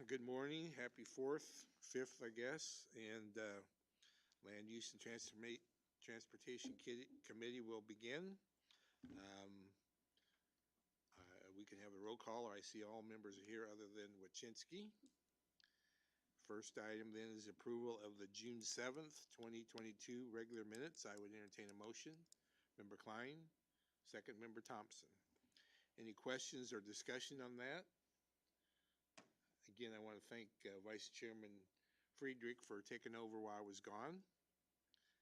Good morning, happy 4th, 5th, I guess, and Land Use and Transportation Committee will begin. Um, we can have a roll call. I see all members are here other than Wachinski. First item then is approval of the June 7th, 2022 regular minutes. I would entertain a motion. Member Klein, second Member Thompson. Any questions or discussion on that? Again, I want to thank Vice Chairman Friedrich for taking over while I was gone.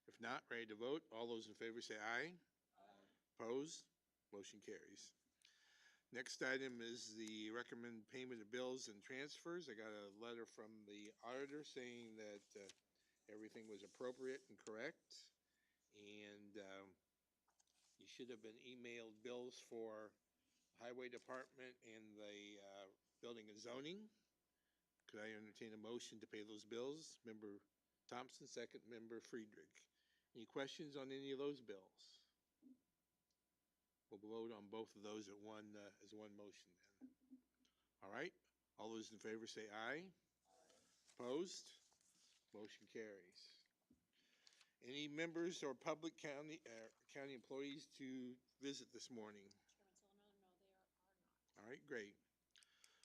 If not, ready to vote? All those in favor say aye. Aye. Opposed? Motion carries. Next item is the recommended payment of bills and transfers. I got a letter from the auditor saying that everything was appropriate and correct. And you should have been emailed bills for Highway Department and the Building and Zoning. Could I entertain a motion to pay those bills? Member Thompson, second Member Friedrich. Any questions on any of those bills? We'll vote on both of those as one motion then. All right. All those in favor say aye. Aye. Opposed? Motion carries. Any members or public county employees to visit this morning? Chairman Solomon, no, they are not. All right, great.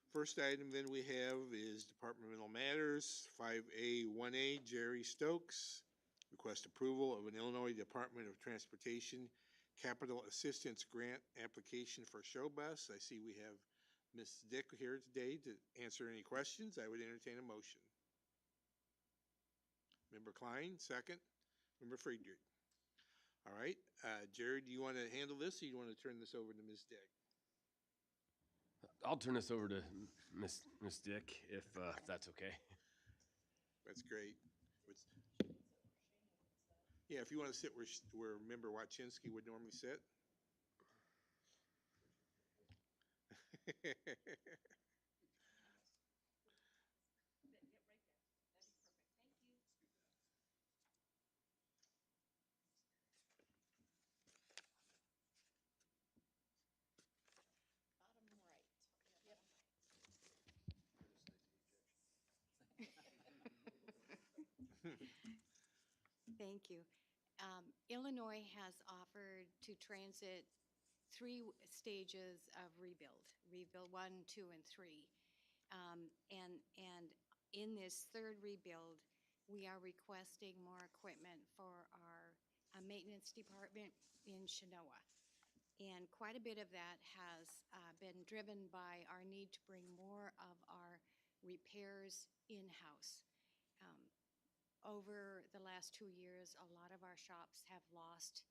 First item then we have is Departmental Matters, 5A, 1A, Jerry Stokes. Request approval of an Illinois Department of Transportation Capital Assistance Grant application for show bus. I see we have Ms. Dick here today to answer any questions. I would entertain a motion. Member Klein, second. Member Friedrich. All right, Jerry, do you want to handle this or do you want to turn this over to Ms. Dick? I'll turn this over to Miss Dick if that's okay. That's great. Yeah, if you want to sit where Member Wachinski would normally sit. Bottom right. Yep. Thank you. Illinois has offered to transit 3 stages of rebuild 1, 2, and 3. And in this third rebuild, we are requesting more equipment for our maintenance department in Chenoa. And quite a bit of that has been driven by our need to bring more of our repairs in-house. Over the last 2 years, a lot of our shops have lost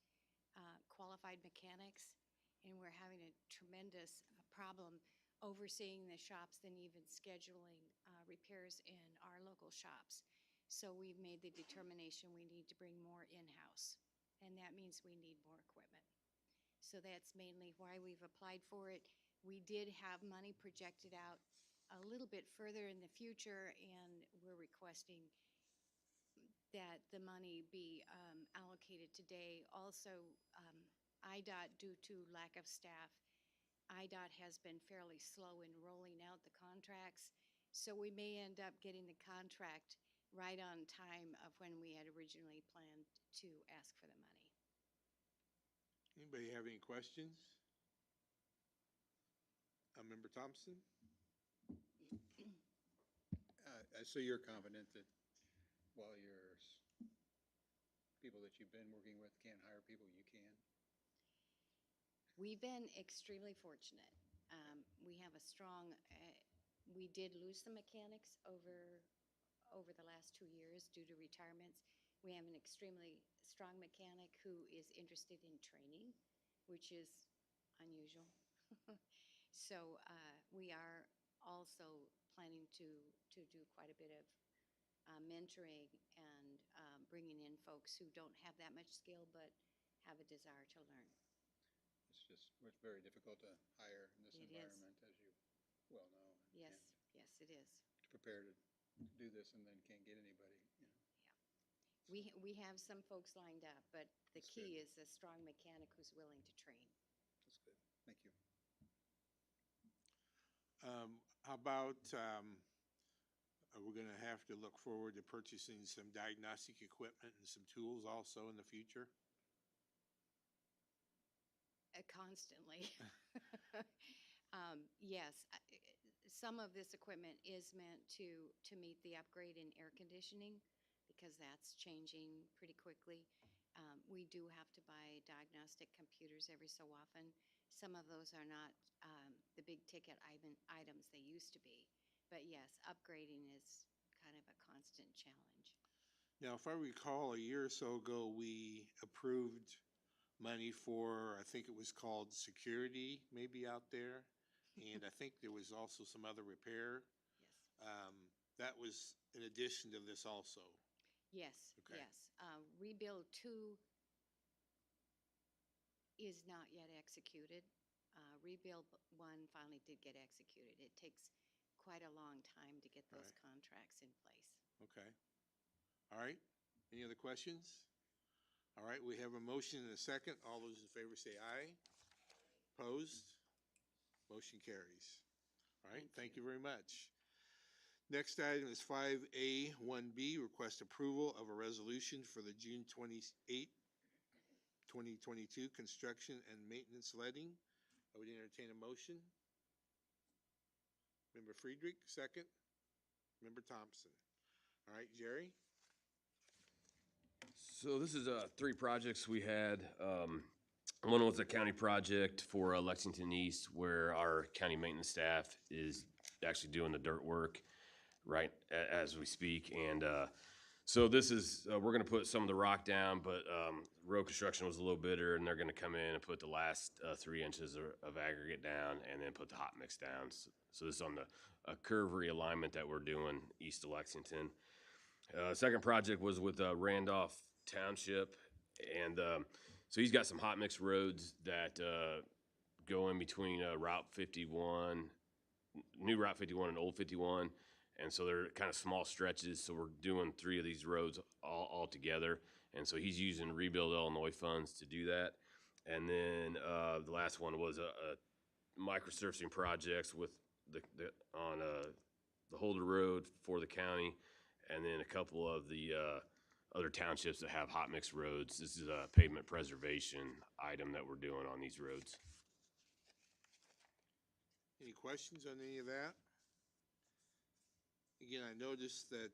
qualified mechanics, and we're having a tremendous problem overseeing the shops than even scheduling repairs in our local shops. So we've made the determination we need to bring more in-house, and that means we need more equipment. So that's mainly why we've applied for it. We did have money projected out a little bit further in the future, and we're requesting that the money be allocated today. Also, IDOT, due to lack of staff, IDOT has been fairly slow in rolling out the contracts, so we may end up getting the contract right on time of when we had originally planned to ask for the money. Anybody have any questions? Member Thompson? So you're confident that while your people that you've been working with can't hire people, you can? We've been extremely fortunate. We have a strong, we did lose some mechanics over the last 2 years due to retirements. We have an extremely strong mechanic who is interested in training, which is unusual. So we are also planning to do quite a bit of mentoring and bringing in folks who don't have that much skill but have a desire to learn. It's very difficult to hire in this environment, as you well know. Yes, yes, it is. To prepare to do this and then can't get anybody. You know. Yeah, we have some folks lined up, but the key is a strong mechanic who's willing to train. That's good. Thank you. How about we're gonna have to look forward to purchasing some diagnostic equipment and some tools also in the future? Constantly. Yes, some of this equipment is meant to meet the upgrade in air conditioning because that's changing pretty quickly. We do have to buy diagnostic computers every so often. Some of those are not the big ticket items they used to be. But yes, upgrading is kind of a constant challenge. Now, if I recall, a year or so ago, we approved money for, I think it was called security, maybe out there. And I think there was also some other repair. Yes. That was in addition to this also. Yes, Okay. yes. Rebuild 2 is not yet executed. Rebuild 1 finally did get executed. It takes quite a long time to get those Right. contracts in place. Okay. All right. Any other questions? All right, we have a motion and a second. All those in favor say aye. Opposed? Motion carries. All right, thank you very much. Next item is 5A 1B, request approval of a resolution for the June 28, 2022 construction and maintenance letting. I would entertain a motion. Member Friedrich, second. Member Thompson. All right, Jerry? So this is 3 projects we had. One was a county project for Lexington East, where our county maintenance staff is actually doing the dirt work right as we speak. And so this is we're going to put some of the rock down, but road construction was a little bitter, and they're going to come in and put the last 3 inches of aggregate down, and then put the hot mix down. So this is on the curve realignment that we're doing east of Lexington. Second project was with Randolph Township, and so he's got some hot mix roads that go in between Route 51, new Route 51 and Old 51, and so they're kind of small stretches. So we're doing 3 of these roads all together, and so he's using Rebuild Illinois funds to do that. And then the last one was a microsurfacing projects with on the Holder Road for the county, and then a couple of the other townships that have hot mix roads. This is a pavement preservation item that we're doing on these roads. Any questions on any of that? Again, I noticed that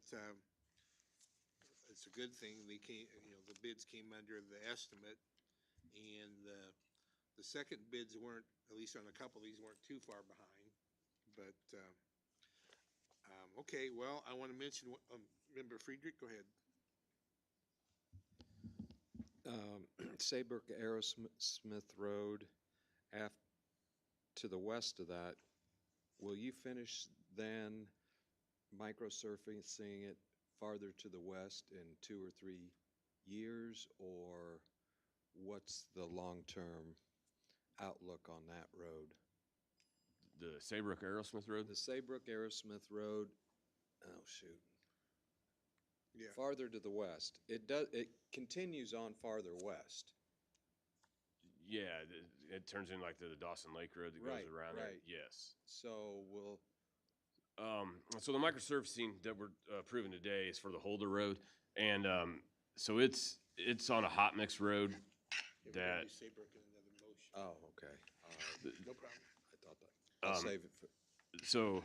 it's a good thing they came, the bids came under the estimate, and the second bids weren't, at least on a couple of these, weren't too far behind. But okay, well, I want to mention, Member Friedrich, go ahead. Saybrook Aerosmith Road, to the west of that, will you finish then microsurfacing it farther to the west in 2 or 3 years, or what's the long-term outlook on that road? The Saybrook Aerosmith Road? The Saybrook Aerosmith Road, oh shoot, Yeah. farther to the west. It continues on farther west. Yeah, it turns in like the Dawson Lake Road that goes Right, around there. right. Yes. So we'll, So the microsurfacing that we're approving today is for the Holder Road, and so it's on a hot mix road Yeah, we're gonna that do Saybrook in another motion. oh, okay, all right. No problem. I thought that, I'll save it for, so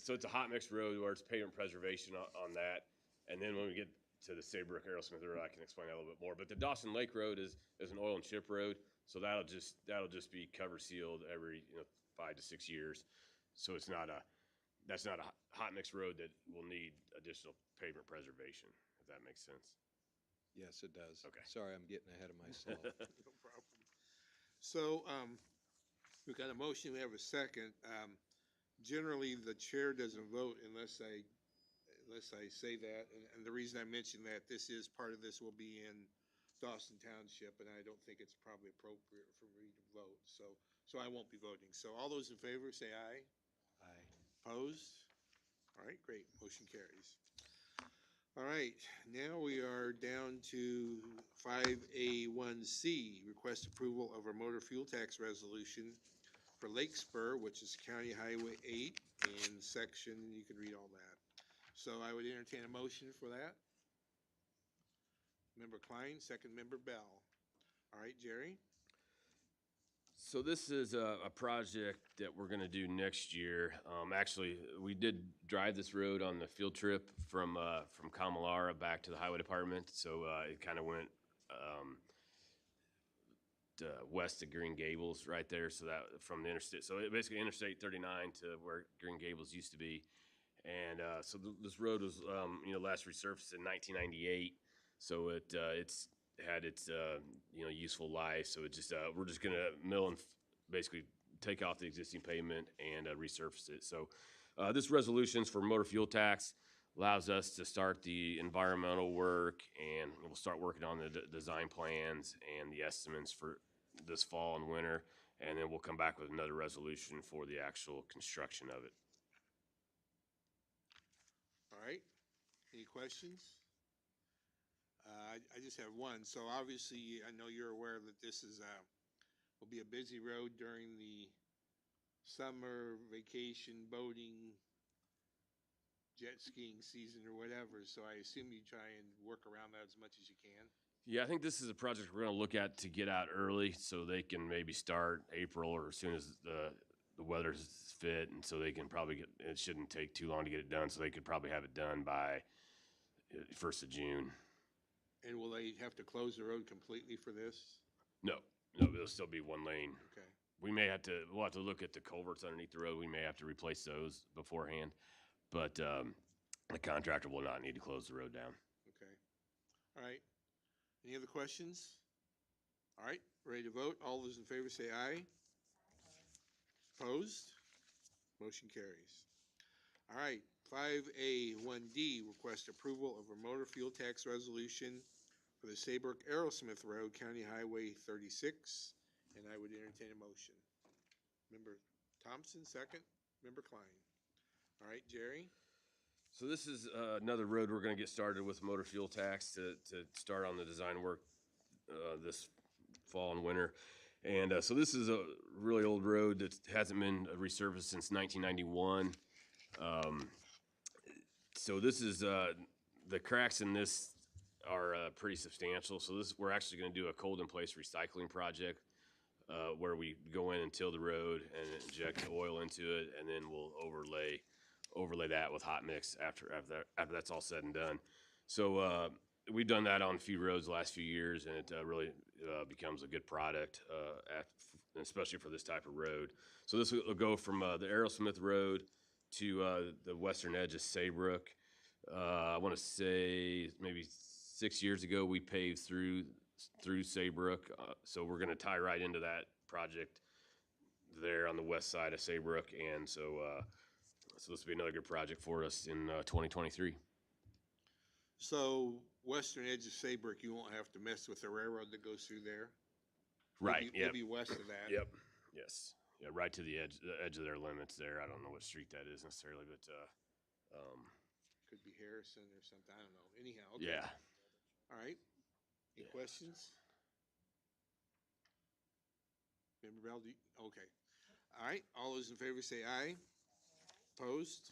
it's a hot mix road where it's pavement preservation on that, and then when we get to the Saybrook Aerosmith Road, I can explain that a little bit more. But the Dawson Lake Road is an oil and chip road, so that'll just be cover sealed every 5 to 6 years. So that's not a hot mix road that will need additional pavement preservation, if that makes sense. yes, it does. Okay. Sorry, I'm getting ahead of myself. No problem. So, we've got a motion, we have a second. Generally, the chair doesn't vote unless I say that, and the reason I mention that, this is, part of this will be in Dawson Township, and I don't think it's probably appropriate for me to vote, so I won't be voting. So all those in favor, say aye. Aye. Opposed? All right, great, motion carries. All right, now we are down to 5A1C, request approval of a motor fuel tax resolution for Lake Spur, which is County Highway 8 and section, you can read all that. So I would entertain a motion for that. Member Klein, second Member Bell. All right, Jerry? So this is a project that we're gonna do next year. Actually, we did drive this road on the field trip from Kamalara back to the highway department. So it kind of went west of Green Gables right there. So that from the interstate, so it basically Interstate 39 to where Green Gables used to be. And so this road was last resurfaced in 1998. So it's had its useful life. So it just we're just gonna mill and basically take off the existing pavement and resurface it. So this resolution's for motor fuel tax, allows us to start the environmental work, and we'll start working on the design plans and the estimates for this fall and winter, and then we'll come back with another resolution for the actual construction of it. All right. Any questions? I just have one. So obviously, I know you're aware that this is will be a busy road during the summer vacation, boating, jet skiing season or whatever. So I assume you try and work around that as much as you can. Yeah, I think this is a project we're gonna look at to get out early, so they can maybe start April or as soon as the weather's fit, and so they can probably get. It shouldn't take too long to get it done, so they could probably have it done by 1st of June. And will they have to close the road completely for this? No, it'll still be one lane. Okay. We'll have to look at the culverts underneath the road. We may have to replace those beforehand, but the contractor will not need to close the road down. Okay. All right. Any other questions? All right, ready to vote? All those in favor say aye. Opposed? Motion carries. All right, 5A1D, request approval of a motor fuel tax resolution for the Saybrook Aerosmith Road, County Highway 36, and I would entertain a motion. Member Thompson, second. Member Klein. All right, Jerry? So this is another road we're going to get started with motor fuel tax to start on the design work this fall and winter. And so this is a really old road that hasn't been resurfaced since 1991. So this is the cracks in this are pretty substantial. So we're actually going to do a cold in place recycling project where we go in and till the road and inject oil into it, and then we'll overlay that with hot mix after that's all said and done. So we've done that on a few roads the last few years, and it really becomes a good product, especially for this type of road. So this will go from the Aerosmith Road to the western edge of Saybrook. I want to say maybe 6 years ago we paved through Saybrook, so we're going to tie right into that project there on the west side of Saybrook, and so this will be another good project for us in 2023. So western edge of Saybrook, you won't have to mess with the railroad that goes through there? Right. It'll be west of that? Yep. Yes. Yeah. Right to the edge of their limits there. I don't know what street that is necessarily, but Could be Harrison or something. I don't know. Anyhow. Okay. yeah. All right. Any questions? Member Bell, okay. All right. All those in favor say aye. Opposed?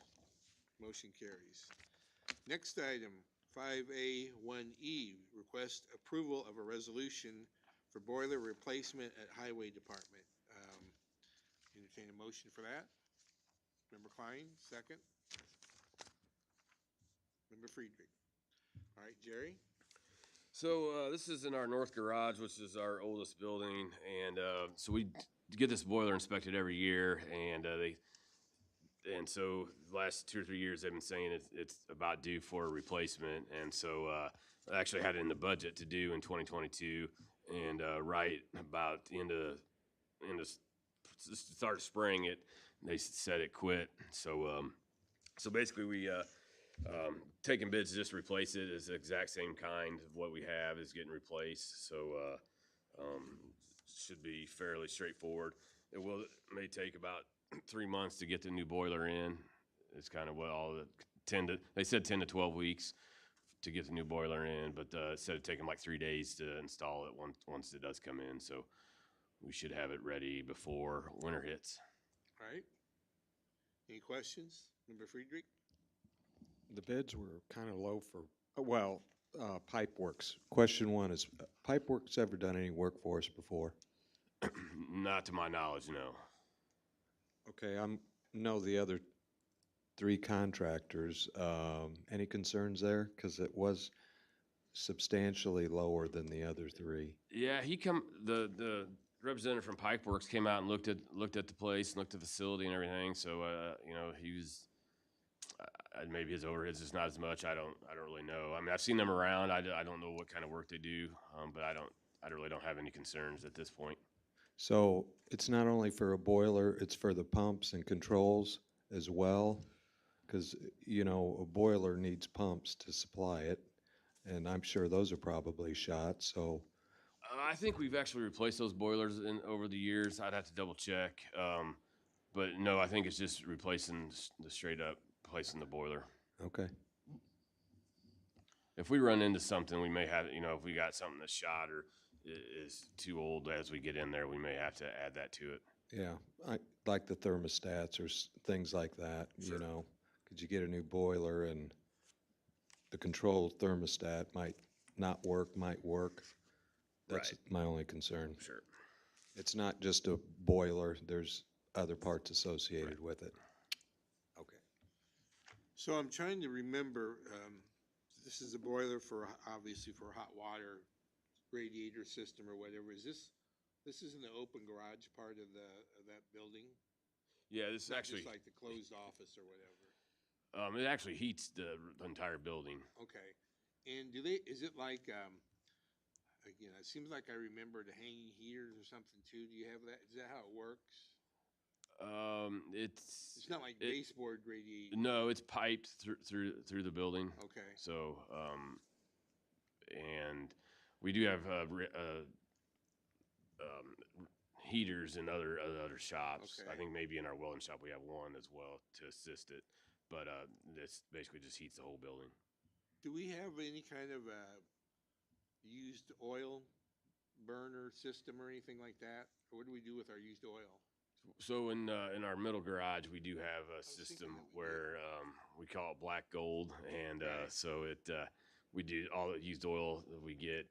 Motion carries. Next item, 5A1E, request approval of a resolution for boiler replacement at Highway Department. Entertain a motion for that. Member Klein, second. Member Friedrich. All right, Jerry? So this is in our north garage, which is our oldest building, and so we get this boiler inspected every year, and so the last 2 or 3 years they've been saying it's about due for a replacement, and so I actually had it in the budget to do in 2022, and right about the end of start of spring, they said it quit. So basically we taking bids to just replace it. Is the exact same kind of what we have is getting replaced. So should be fairly straightforward. It may take about 3 months to get the new boiler in. It's kind of what all they said 10 to 12 weeks to get the new boiler in, but it said it'd take them like 3 days to install it once it does come in. So we should have it ready before winter hits. All right. Any questions? Member Friedrich? The bids were kind of low for, well, Pipe Works. Question one is, Pipe Works ever done any work for us before? Not to my knowledge, no. Okay, know the other three contractors. Any concerns there? Because it was substantially lower than the other three. Yeah, the representative from Pipeworks came out and looked at the place and looked at the facility and everything. So you know, he was maybe his overhead's just not as much. I don't really know. I mean, I've seen them around. I don't know what kind of work they do, but I really don't have any concerns at this point. So it's not only for a boiler, it's for the pumps and controls as well? Because, you know, a boiler needs pumps to supply it, and I'm sure those are probably shot, so, I think we've actually replaced those boilers over the years. I'd have to double check. But no, I think it's just replacing the straight up replacing the boiler. okay. If we run into something, we may have, you know, if we got something that's shot or is too old as we get in there, we may have to add that to it. Yeah, like the thermostats or things like that, Sure. you know. Could you get a new boiler and the controlled thermostat might not work, might work? That's Right. my only concern. Sure. It's not just a boiler, there's other parts associated with it. Okay. So I'm trying to remember, this is a boiler for, obviously for hot water radiator system or whatever. This is in the open garage part of that building? Yeah, this is Not actually, just like the closed office or whatever? it actually heats the entire building. Okay. And is it like, again, it seems like I remember the hanging heaters or something too. Do you have that? Is that how it works? It's not like baseboard radiating. No, it's piped through the building. Okay. So, and we do have heaters in other shops. Okay. I think maybe in our welding shop we have one as well to assist it. But this basically just heats the whole building. Do we have any kind of used oil burner system or anything like that? Or what do we do with our used oil? So in our middle garage, we do have a thinking system that we where we call it black gold, and Right. so we do all the used oil that we get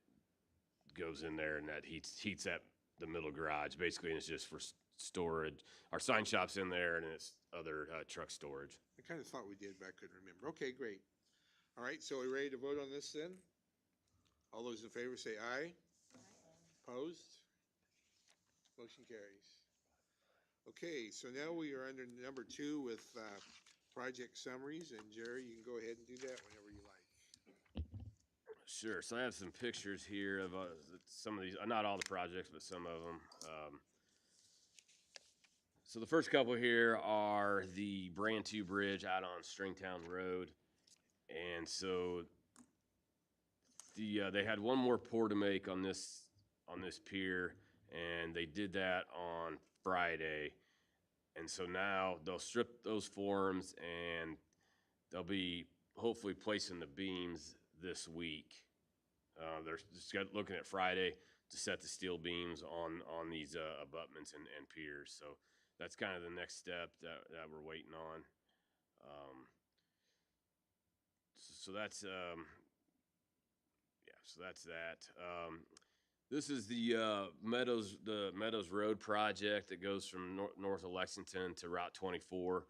goes in there, and that heats that the middle garage basically, and it's just for storage. Our sign shop's in there, and it's other truck storage. I kind of thought we did, but I couldn't remember. Okay, great. All right, so we're ready to vote on this then? All those in favor say aye. Opposed? Motion carries. Okay, so now we are under number 2 with project summaries, and Jerry, you can go ahead and do that whenever you like. Sure. So I have some pictures here of some of these, not all the projects, but some of them. So the first couple here are the brand new bridge out on Stringtown Road, and so they had one more pour to make on this pier, and they did that on Friday, and so now they'll strip those forms and they'll be hopefully placing the beams this week. They're just looking at Friday to set the steel beams on these abutments and piers. So that's kind of the next step that we're waiting on. So that's so that's that. This is the Meadows Road project that goes from north of Lexington to Route 24,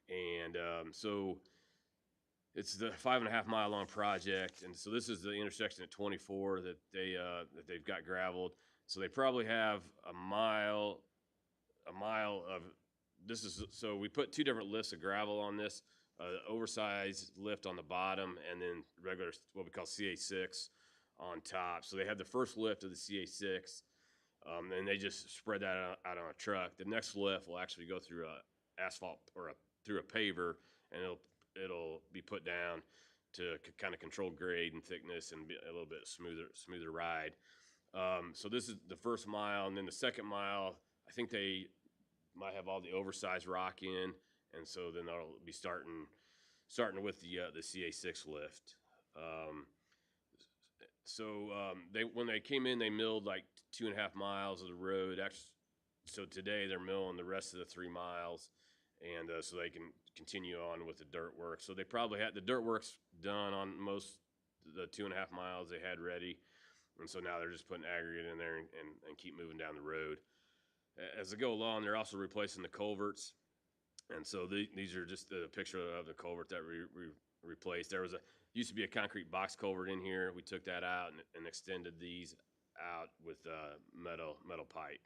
and so it's the 5.5 mile long project, and so this is the intersection at 24 that they've got gravelled. So they probably have a mile of this is, so we put 2 different lifts of gravel on this, oversized lift on the bottom, and then regular what we call CA6 on top. So they had the first lift of the CA6, and they just spread that out on a truck. The next lift will actually go through a asphalt or through a paver, and it'll be put down to kind of control grade and thickness and be a little bit smoother ride. So this is the first mile, and then the second mile, I think they might have all the oversized rock in, and so then they'll be starting with the CA6 lift. When they came in, they milled like 2.5 miles of the road. Actually, so today they're milling the rest of the 3 miles, and so they can continue on with the dirt work. So they probably had the dirt work's done on most the 2.5 miles they had ready, and so now they're just putting aggregate in there and keep moving down the road. As they go along, they're also replacing the culverts, and so these are just a picture of the culvert that we replaced. There was used to be a concrete box culvert in here. We took that out and extended these out with metal pipe.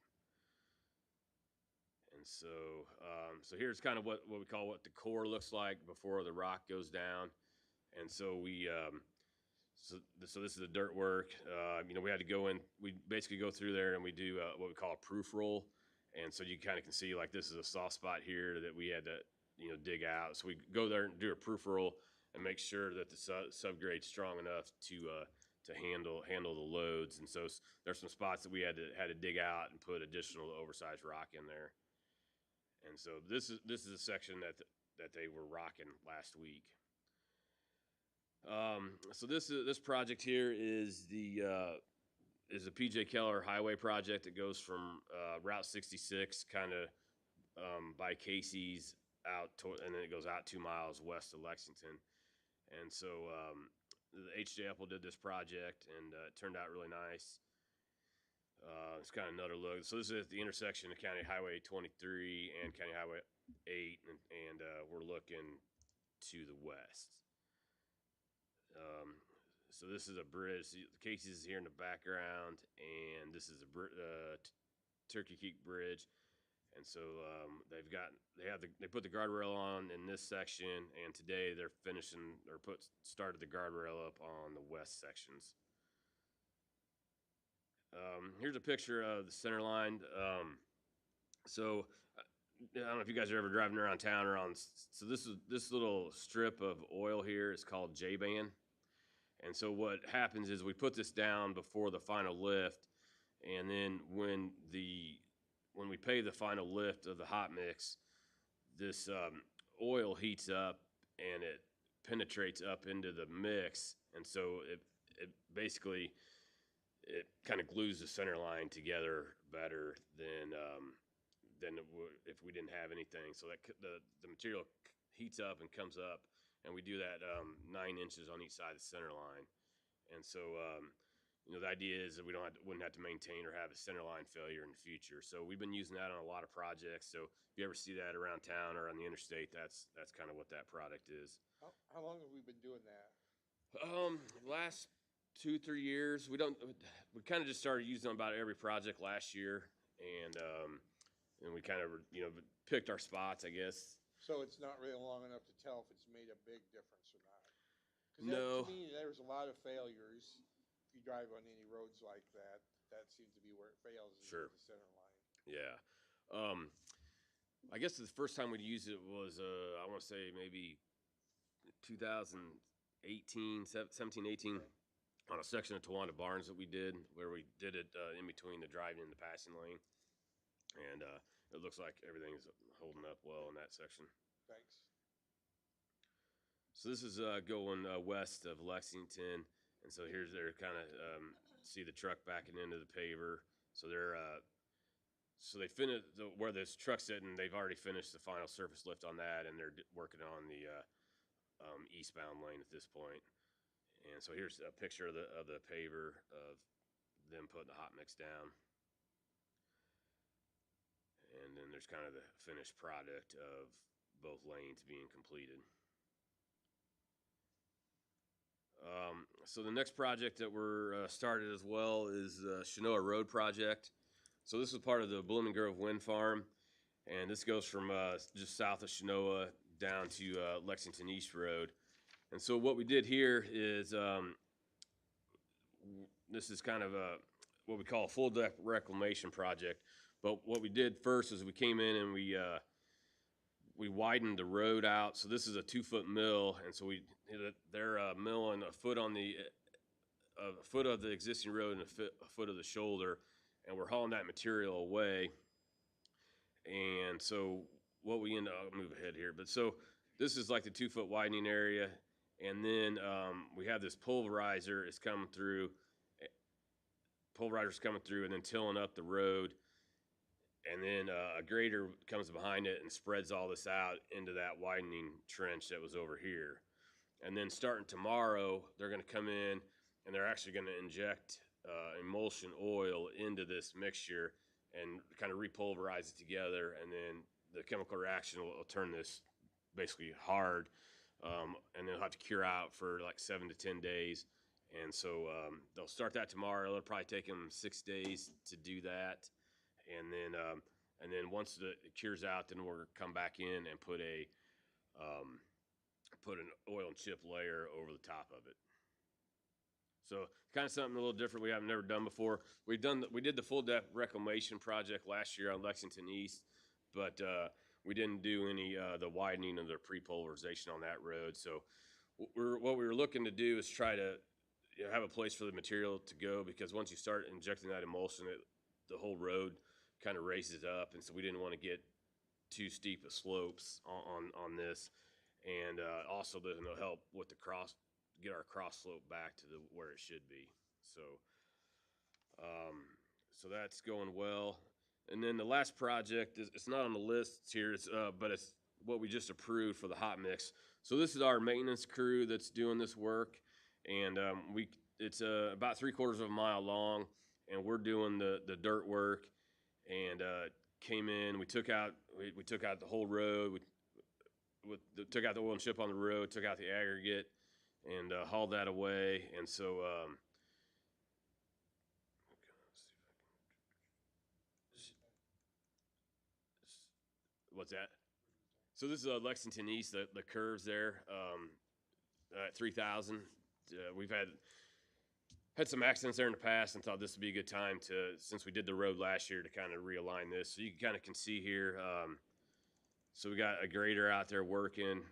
And so here's kind of what we call what the core looks like before the rock goes down. And so so this is the dirt work. We had to go in. We basically go through there and we do what we call a proof roll. And so you kind of can see like this is a soft spot here that we had to dig out. So we go there and do a proof roll and make sure that the subgrade's strong enough to handle the loads. And so there's some spots that we had to dig out and put additional oversized rock in there. And so this is a section that they were rocking last week. So this project here is the PJ Keller Highway project that goes from Route 66 kind of by Casey's out and then it goes out 2 miles west of Lexington. And so the H.J. Apple did this project and it turned out really nice. It's kind of another look. So this is at the intersection of County Highway 23 and County Highway 8, and we're looking to the west. So this is a bridge. Casey's is here in the background, and this is a Turkey Creek Bridge. And so they put the guardrail on in this section, and today they're started the guardrail up on the west sections. Here's a picture of the center line. So I don't know if you guys are ever driving around town so this little strip of oil here is called J-band. And so what happens is we put this down before the final lift, and then when we pay the final lift of the hot mix, this oil heats up and it penetrates up into the mix, and so it basically kind of glues the center line together better than it would if we didn't have anything. So that the material heats up and comes up, and we do that 9 inches on each side of the center line. And so the idea is that we wouldn't have to maintain or have a center line failure in the future. So we've been using that on a lot of projects. So if you ever see that around town or on the interstate, that's kind of what that product is. How long have we been doing that? Last 2-3 years. We kind of just started using them about every project last year, and we kind of picked our spots, I guess. So it's not really long enough to tell if it's made a big difference or not? No. To me, there's a lot of failures. If you drive on any roads like that, that seems to be where it fails, is Sure. the center line. Yeah. I guess the first time we'd used it was, I want to say maybe 2018, 17, 18, on a section of Towanda Barnes that we did, where we did it in between the driving and the passing lane. And it looks like everything's holding up well in that section. Thanks. So this is going west of Lexington, and so here's their kind of see the truck backing into the paver. So they finished where this truck's sitting. They've already finished the final surface lift on that, and they're working on the eastbound lane at this point. And so here's a picture of the paver of them putting the hot mix down. And then there's kind of the finished product of both lanes being completed. So the next project that we're started as well is the Chenoa Road project. So this is part of the Blooming Grove Wind Farm, and this goes from just south of Chenoa down to Lexington East Road. And so what we did here is this is kind of what we call a full depth reclamation project. But what we did first is we came in and we widened the road out. So this is a 2-foot mill, and so they're milling a foot on a foot of the existing road and a foot of the shoulder, and we're hauling that material away. And so what we end up, I'll move ahead here, but so this is like the 2-foot widening area, and then we have this pulverizer is coming through. Pulverizer's coming through and then tilling up the road. And then a grader comes behind it and spreads all this out into that widening trench that was over here. And then starting tomorrow, they're going to come in and they're actually going to inject emulsion oil into this mixture and kind of repulverize it together. And then the chemical reaction will turn this basically hard. And they'll have to cure out for like 7 to 10 days. And so they'll start that tomorrow. It'll probably take them 6 days to do that. And then once it cures out, then we'll come back in and put an oil and chip layer over the top of it. So kind of something a little different we haven't never done before. We did the full depth reclamation project last year on Lexington East, but we didn't do any the widening of the pre-pulverization on that road. So what we were looking to do is try to have a place for the material to go, because once you start injecting that emulsion, the whole road kind of raises up, and so we didn't want to get too steep of slopes on this, and also then it'll help with get our cross slope back to where it should be. So so that's going well. And then the last project it's not on the list here, but it's what we just approved for the hot mix. So this is our maintenance crew that's doing this work, and it's about 3/4 of a mile long, and we're doing the dirt work. And came in. We took out the whole road. We took out the oil and chip on the road. Took out the aggregate, and hauled that away. And so, what's that? So this is Lexington East. The curves there at 3,000. We've had some accidents there in the past, and thought this would be a good time since we did the road last year, to kind of realign this. So you can see here, so we got a grader out there working.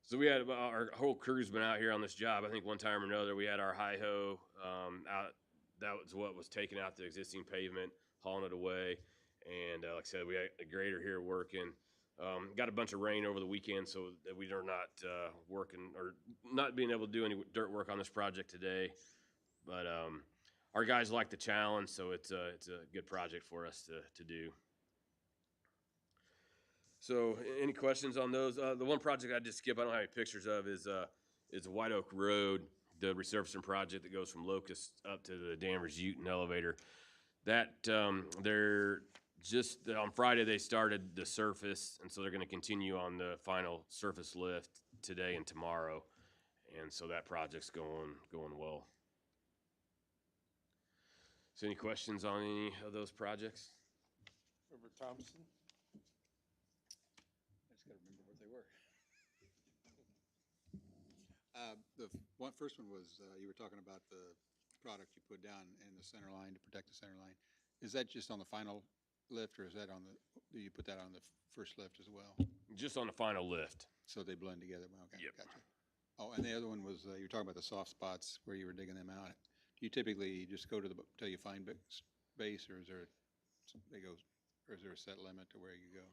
So we had our whole crew's been out here on this job. I think one time or another we had our hi-ho out. That was what was taking out the existing pavement, hauling it away. And like I said, we had a grader here working. Got a bunch of rain over the weekend, so that we are not working or not being able to do any dirt work on this project today. But our guys like the challenge, so it's a good project for us to do. So any questions on those? The one project I just skipped, I don't have any pictures of, is White Oak Road, the resurfacing project that goes from Locust up to the Danvers Ute elevator. That they're just on Friday they started the surface, and so they're going to continue on the final surface lift today and tomorrow, and so that project's going well. So any questions on any of those projects? Member Thompson? I just gotta remember what they were. The first one was, you were talking about the product you put down in the center line to protect the center line. Is that just on the final lift, or is that do you put that on the first lift as well? Just on the final lift. So they blend together? Okay, Yep. gotcha. Oh, and the other one was, you were talking about the soft spots where you were digging them out. Do you typically just go till you find base, or is there a set limit to where you go?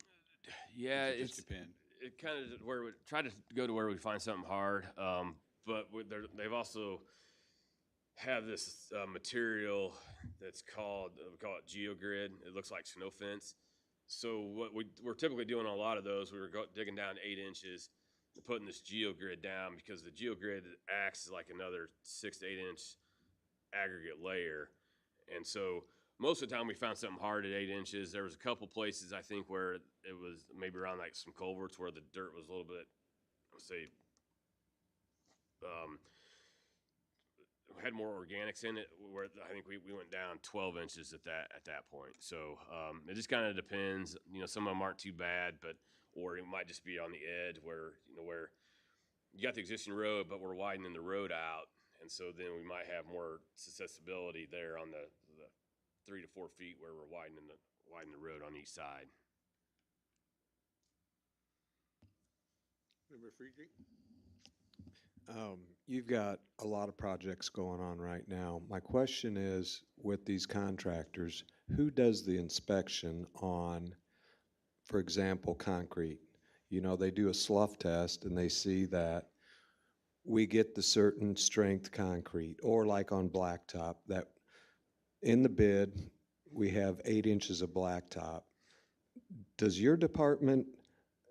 Yeah, Does it just depend? It kind of where we try to go to where we find something hard, but they've also have this material that's we call it geogrid. It looks like snow fence. So what we're typically doing on a lot of those, we were digging down 8 inches and putting this geogrid down, because the geogrid acts as like another 6 to 8 inch aggregate layer. And so most of the time we found something hard at 8 inches. There was a couple places, I think, where it was maybe around like some culverts where the dirt was a little bit, let's say, had more organics in it, where I think we went down 12 inches at that point. So it just kind of depends. Some of them aren't too bad, or it might just be on the edge where you got the existing road, but we're widening the road out. And so then we might have more accessibility there on the 3 to 4 feet where we're widening the road on each side. Member Friedrich? You've got a lot of projects going on right now. My question is, with these contractors, who does the inspection on, for example, concrete? They do a slough test and they see that we get the certain strength concrete, or like on blacktop, that in the bid, we have 8 inches of blacktop. Does your department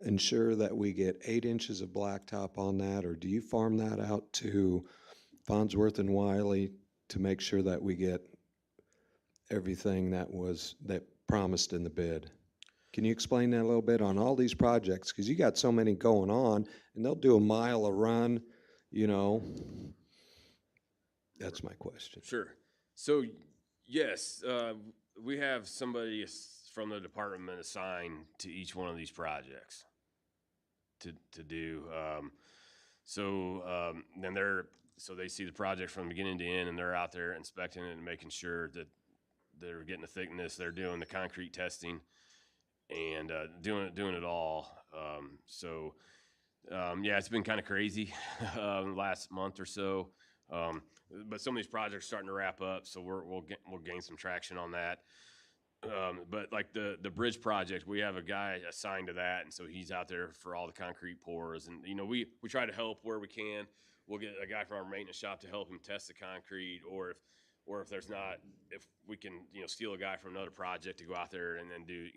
ensure that we get 8 inches of blacktop on that, or do you farm that out to Farnsworth and Wiley to make sure that we get everything that promised in the bid? Can you explain that a little bit on all these projects? Because you got so many going on, and they'll do a mile a run, you know. That's my question. Sure. So, yes, we have somebody from the department assigned to each one of these projects to do. Then they see the project from beginning to end, and they're out there inspecting it and making sure that they're getting the thickness. They're doing the concrete testing and doing it all. Yeah, it's been kind of crazy last month or so. But some of these projects are starting to wrap up, so we'll gain some traction on that. But like the bridge project, we have a guy assigned to that, and so he's out there for all the concrete pours. And we try to help where we can. We'll get a guy from our maintenance shop to help him test the concrete, or if there's not, if we can steal a guy from another project to go out there and then do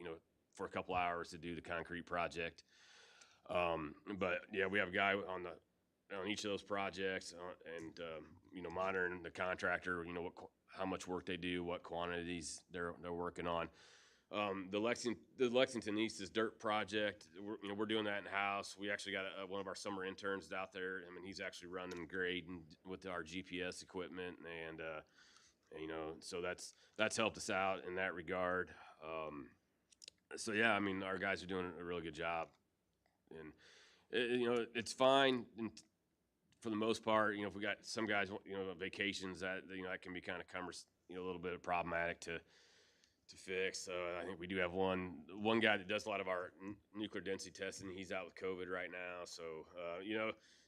for a couple hours to do the concrete project. But yeah, we have a guy on each of those projects, and monitoring the contractor, how much work they do, what quantities they're working on. The Lexington East's dirt project, we're doing that in house. We actually got one of our summer interns out there. I mean, he's actually running and grading with our GPS equipment, and so that's helped us out in that regard. So yeah, I mean, our guys are doing a really good job, and it's fine. And for the most part, if we got some guys, vacations, that can be kind of cumbersome, a little bit problematic to fix. I think we do have one guy that does a lot of our nuclear density testing. He's out with COVID right now, so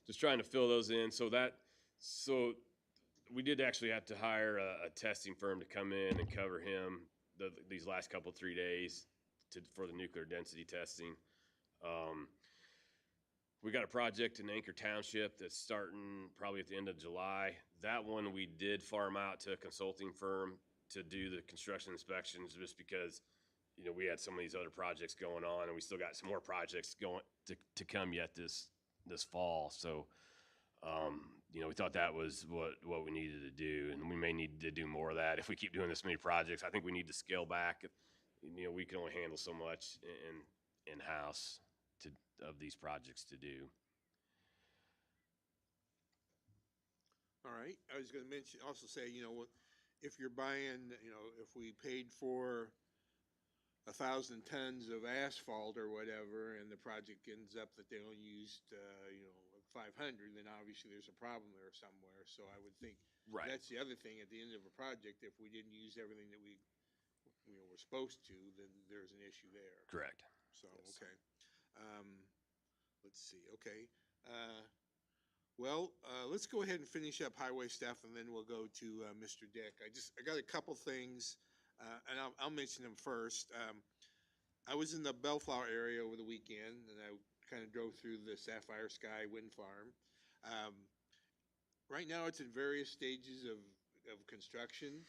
just trying to fill those in. So we did actually have to hire a testing firm to come in and cover him these last 3 days for the nuclear density testing. We got a project in Anchor Township that's starting probably at the end of July. That one we did farm out to a consulting firm to do the construction inspections, just because we had some of these other projects going on, and we still got some more projects going to come yet this fall. So we thought that was what we needed to do, and we may need to do more of that if we keep doing this many projects. I think we need to scale back. We can only handle so much in house of these projects to do. All right, I was going to also say, if you're buying, if we paid for 1,000 tons of asphalt or whatever, and the project ends up that they only used, 500, then obviously there's a problem there somewhere. So I would think that's the other thing at the end of a project. If we didn't use everything that we were supposed to, then there's an issue there. Correct. So, Yes. okay. Let's see. Okay. Let's go ahead and finish up highway stuff, and then we'll go to Mr. Dick. I got a couple things, and I'll mention them first. I was in the Bellflower area over the weekend, and I kind of drove through the Sapphire Sky Wind Farm. Right now, it's in various stages of construction.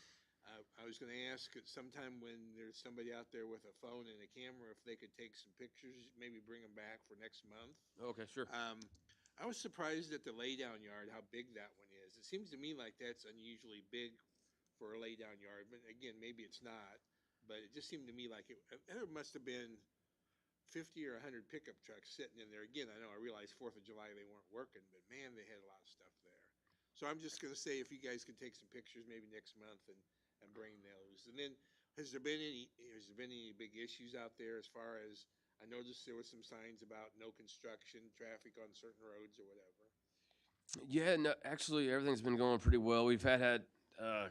I was going to ask sometime when there's somebody out there with a phone and a camera if they could take some pictures, maybe bring them back for next month. Okay, sure. I was surprised at the laydown yard, how big that one is. It seems to me like that's unusually big for a laydown yard, but again, maybe it's not. But it just seemed to me like there must have been 50 or 100 pickup trucks sitting in there. Again, I realized 4th of July they weren't working, but man, they had a lot of stuff there. So I'm just going to say if you guys could take some pictures maybe next month and bring those. And then has there been any big issues out there as far as, I noticed there were some signs about no construction, traffic on certain roads or whatever. Yeah, no, actually everything's been going pretty well. We've had a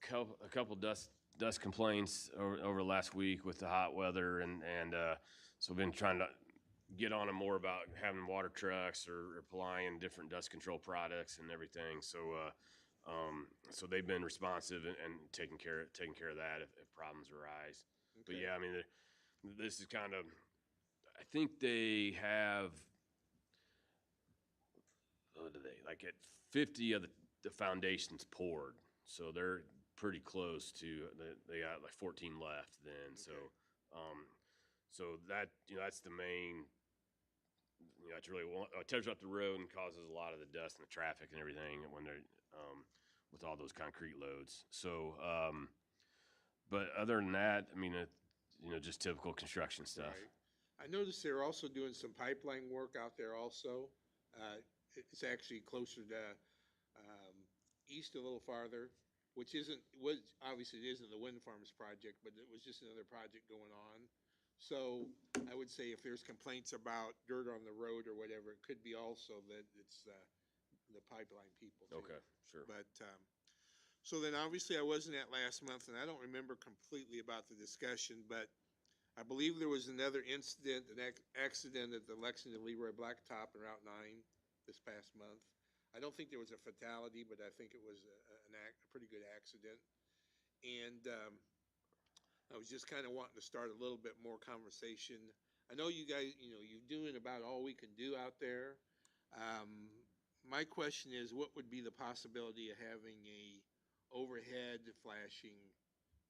couple dust complaints over the last week with the hot weather, and so we've been trying to get on them more about having water trucks or applying different dust control products and everything. So so they've been responsive and taking care of that if problems arise. Okay. But yeah, I mean, this is kind of, I think they have, what do they, like at 50 of the foundations poured. So they're pretty close to, they got like 14 left then, so, so that, that's the main, it's really, it tears up the road and causes a lot of the dust and the traffic and everything when they're, with all those concrete loads. So, but other than that, I mean, just typical construction stuff. Right. I noticed they're also doing some pipeline work out there also. It's actually closer to, east a little farther, which obviously it isn't the wind farms project, but it was just another project going on. So I would say if there's complaints about dirt on the road or whatever, it could be also that it's, the pipeline people too. Okay, sure. But, so then obviously I wasn't at last month and I don't remember completely about the discussion, but I believe there was another incident, an accident at the Lexington Leroy Blacktop on Route 9 this past month. I don't think there was a fatality, but I think it was a pretty good accident. And I was just kind of wanting to start a little bit more conversation. I know you guys, you're doing about all we can do out there. My question is, what would be the possibility of having a overhead flashing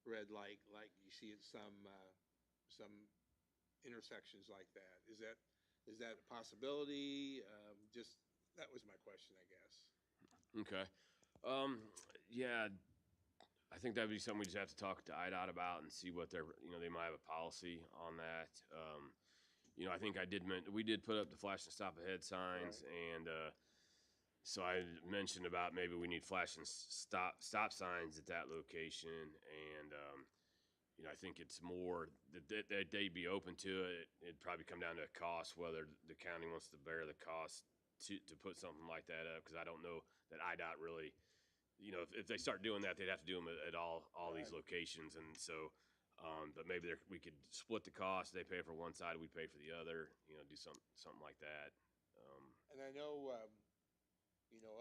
red light like you see at some intersections like that? Is that a possibility? That was my question, I guess. Okay. Yeah, I think that'd be something we just have to talk to IDOT about and see what their, they might have a policy on that. I think we did put up the flash and stop ahead signs, Right. and so I mentioned about maybe we need flash and stop signs at that location, and I think it's more that they'd be open to it. It'd probably come down to a cost, whether the county wants to bear the cost to put something like that up, because I don't know that IDOT really, if they start doing that, they'd have to do them at all these Right. locations, and so, but maybe we could split the cost. They pay for one side, we pay for the other. Do something like that. And I know,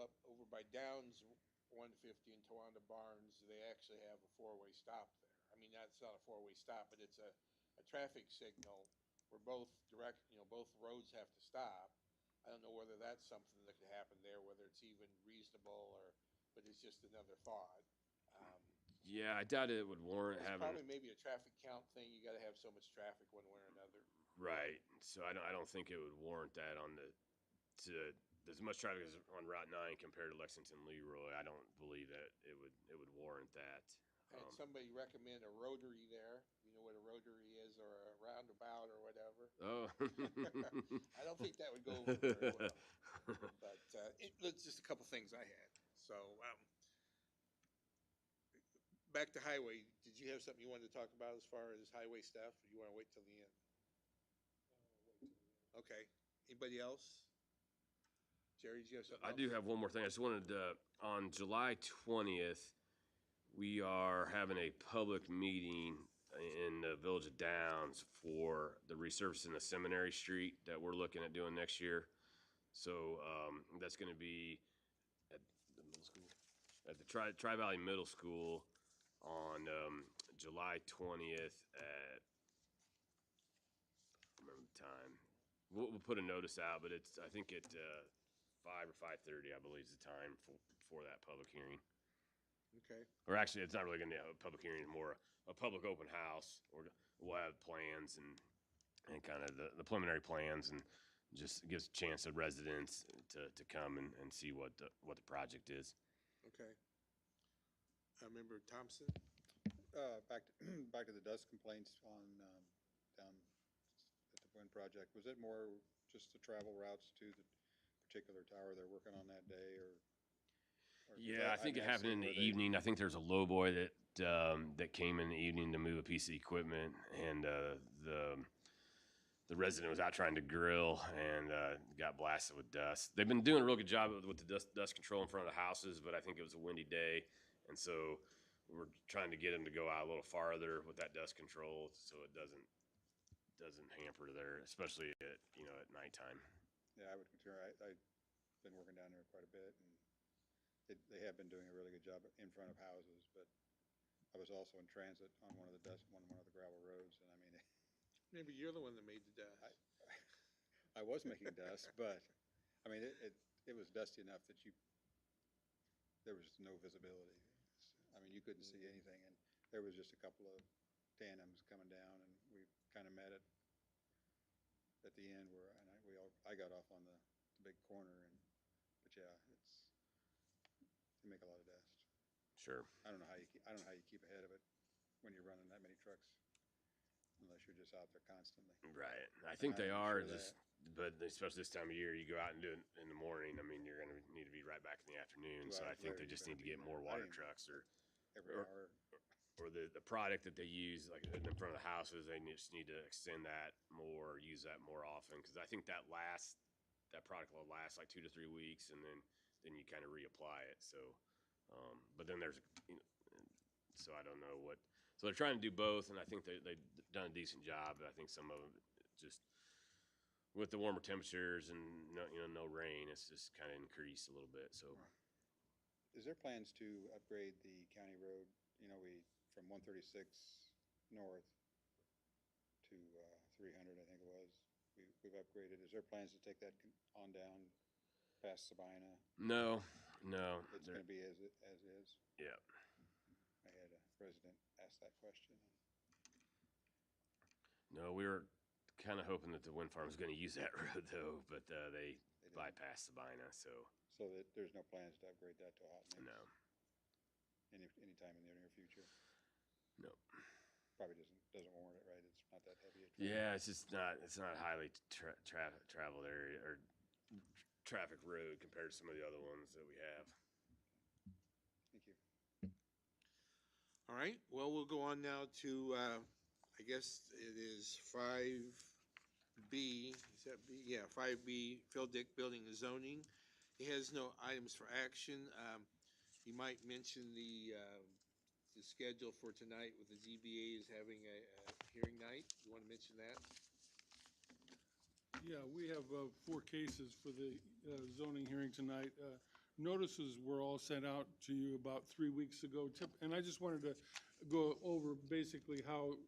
up over by Downs 150 and Towanda Barnes, they actually have a four-way stop there. I mean, that's not a four-way stop, but it's a traffic signal where both roads have to stop. I don't know whether that's something that could happen there, whether it's even reasonable but it's just another thought. Yeah, I doubt it would warrant It's having. probably maybe a traffic count thing. You gotta have so much traffic one way or another. Right. So I don't think it would warrant that as much traffic as on Route 9 compared to Lexington Leroy. I don't believe that it would warrant that. And somebody recommend a rotary there. You know what a rotary is, or a roundabout or whatever. Oh. I don't think that would go over very well. But it's just a couple things I had. So back to highway. Did you have something you wanted to talk about as far as highway stuff? Or you want to wait till the end? Okay. Anybody else? Jerry, did you have something I else? do have one more thing. I just wanted to, on July 20th, we are having a public meeting in the Village of Downs for the resurfacing of Seminary Street that we're looking at doing next year. So that's going to be at the middle school, at the Tri-Valley Middle School on July 20th at, I don't remember the time. We'll put a notice out, but I think at 5 or 5:30, I believe, is the time for that public hearing. Okay. Or actually, it's not really going to be a public hearing, more a public open house. We'll have plans and kind of the preliminary plans, and just gives a chance to residents to come and see what the project is. Okay. Member Thompson? Back to the dust complaints on, down at the wind project. Was it more just the travel routes to the particular tower they're working on that day, or? Yeah, I think it I've happened in seen the where they- evening. I think there's a lowboy that came in the evening to move a piece of equipment, and the resident was out trying to grill and got blasted with dust. They've been doing a real good job with the dust control in front of the houses, but I think it was a windy day, and so we're trying to get them to go out a little farther with that dust control so it doesn't hamper there, especially at nighttime. Yeah, I would concur. I've been working down there quite a bit, and they have been doing a really good job in front of houses, but I was also in transit on one of the gravel roads, and I mean, Maybe you're the one that made the dust. I was making dust, but I mean, it was dusty enough that there was no visibility. I mean, you couldn't see anything, and there was just a couple of tandems coming down, and we kind of met at the end where, and I got off on the big corner, but yeah, they make a lot of dust. Sure. I don't know how you keep ahead of it when you're running that many trucks, unless you're just out there constantly. Right. I think I'm they not are sure just, but especially this time of year, you go out and do it in the morning. I mean, you're going to need to be right back in the afternoon. 2 So I hours think later, they you just better need to be get there. more I water didn't- trucks Every Or- hour. or the product that they use, like in front of the houses, they just need to extend that more, use that more often. Because I think that product will last like 2 to 3 weeks, and then you kind of reapply it. So, but then there's, so I don't know what. So they're trying to do both, and I think they've done a decent job. But I think some of them just with the warmer temperatures and no rain, it's just kind of increased a little bit. So. Is there plans to upgrade the county road, from 136 north to 300, I think it was? We've upgraded. Is there plans to take that on down past Sabina? No. It's going to be as is? Yeah. I had a resident ask that question. No, we were kind of hoping that the wind farm was going to use that road though, but they didn't. bypassed Sabina, so So that there's no plans to upgrade that to a hot mix? no. Anytime in the near future? No. Probably doesn't warrant it, right? It's not that heavy a truck. Yeah, it's not highly traveled area or traffic road compared to some of the other ones that we have. Thank you. All right, well, we'll go on now to, I guess it is 5B, is that B? Yeah, 5B, Phil Dick Building and Zoning. He has no items for action. He might mention the schedule for tonight with the ZBA is having a hearing night. You want to mention that? Yeah, we have 4 cases for the zoning hearing tonight. Notices were all sent out to you about 3 weeks ago, and I just wanted to go over basically how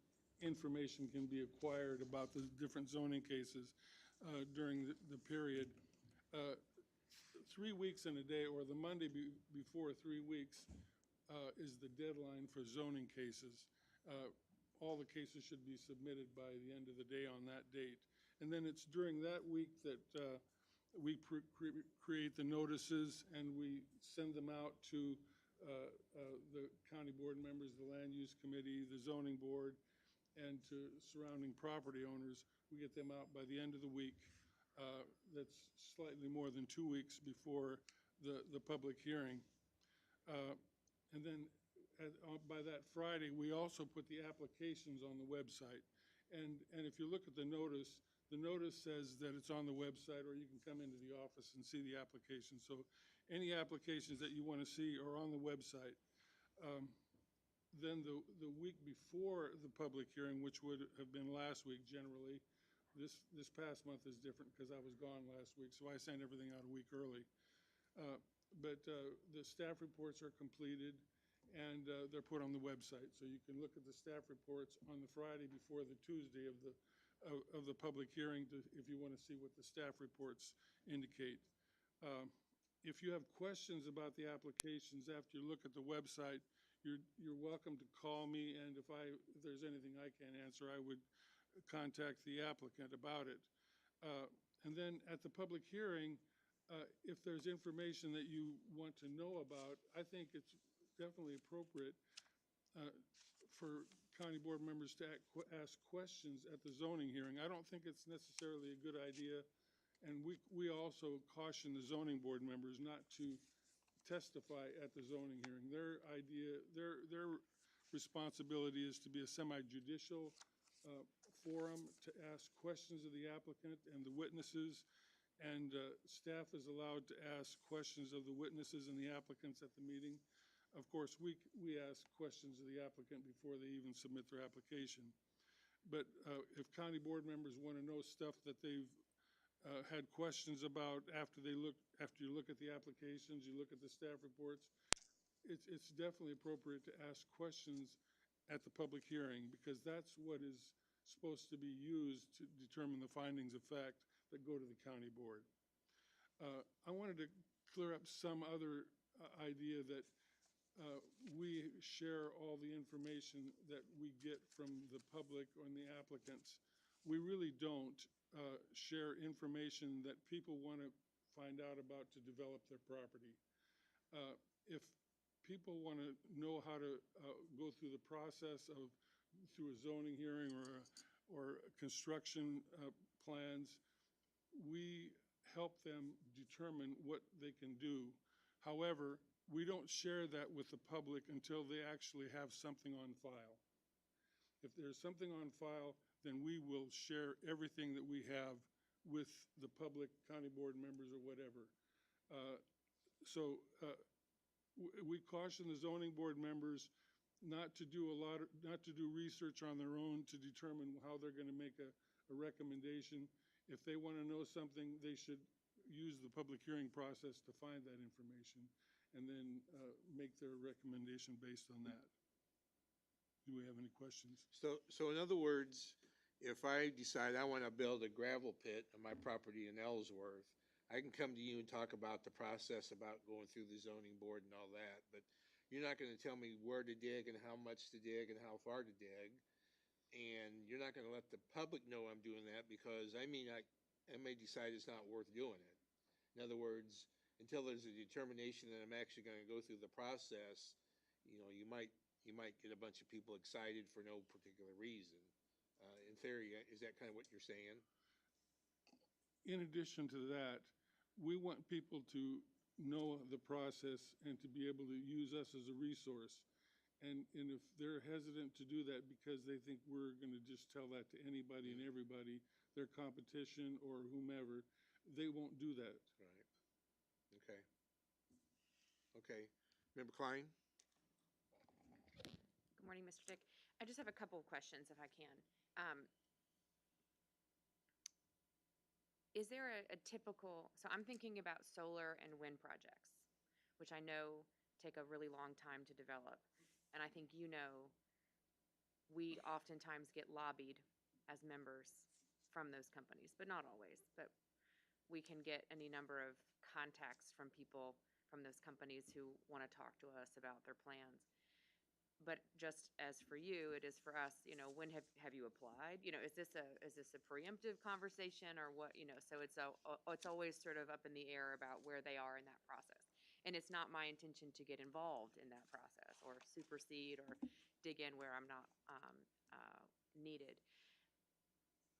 information can be acquired about the different zoning cases during the period. 3 weeks and a day, or the Monday before 3 weeks, is the deadline for zoning cases. All the cases should be submitted by the end of the day on that date. And then it's during that week that we create the notices and we send them out to the county board members, the land use committee, the zoning board, and to surrounding property owners. We get them out by the end of the week. That's slightly more than 2 weeks before the public hearing. And then by that Friday, we also put the applications on the website. And if you look at the notice says that it's on the website, or you can come into the office and see the application. So any applications that you want to see are on the website. Then the week before the public hearing, which would have been last week generally, this past month is different because I was gone last week, so I sent everything out a week early. But the staff reports are completed, and they're put on the website. So you can look at the staff reports on the Friday before the Tuesday of the public hearing if you want to see what the staff reports indicate. If you have questions about the applications after you look at the website, you're welcome to call me, and if there's anything I can't answer, I would contact the applicant about it. And then at the public hearing, if there's information that you want to know about, I think it's definitely appropriate for county board members to ask questions at the zoning hearing. I don't think it's necessarily a good idea, and we also caution the zoning board members not to testify at the zoning hearing. Their responsibility is to be a semi-judicial forum to ask questions of the applicant and the witnesses, and staff is allowed to ask questions of the witnesses and the applicants at the meeting. Of course, we ask questions of the applicant before they even submit their application. But if county board members want to know stuff that they've had questions about after you look at the applications, you look at the staff reports, it's definitely appropriate to ask questions at the public hearing, because that's what is supposed to be used to determine the findings of fact that go to the county board. I wanted to clear up some other idea that we share all the information that we get from the public or the applicants. We really don't share information that people want to find out about to develop their property. If people want to know how to go through the process of, through a zoning hearing or construction plans, we help them determine what they can do. However, we don't share that with the public until they actually have something on file. If there's something on file, then we will share everything that we have with the public, county board members or whatever. We caution the zoning board members not to do research on their own to determine how they're going to make a recommendation. If they want to know something, they should use the public hearing process to find that information and then make their recommendation based on that. Do we have any questions? So in other words, if I decide I want to build a gravel pit on my property in Ellsworth, I can come to you and talk about the process about going through the zoning board and all that, but you're not going to tell me where to dig and how much to dig and how far to dig. And you're not going to let the public know I'm doing that because I may decide it's not worth doing it. In other words, until there's a determination that I'm actually going to go through the process, you might get a bunch of people excited for no particular reason. In theory, is that kind of what you're saying? In addition to that, we want people to know the process and to be able to use us as a resource. And if they're hesitant to do that because they think we're going to just tell that to anybody and everybody, their competition or whomever, they won't do that. Right. Okay. Okay. Member Klein? Good morning, Mr. Dick. I just have a couple of questions if I can. Is there a typical, so I'm thinking about solar and wind projects, which I know take a really long time to develop. And I think we oftentimes get lobbied as members from those companies, but not always. But we can get any number of contacts from people from those companies who want to talk to us about their plans. But just as for you, it is for us, when have you applied? Is this a preemptive conversation or what, so it's always sort of up in the air about where they are in that process. And it's not my intention to get involved in that process or supersede or dig in where I'm not needed.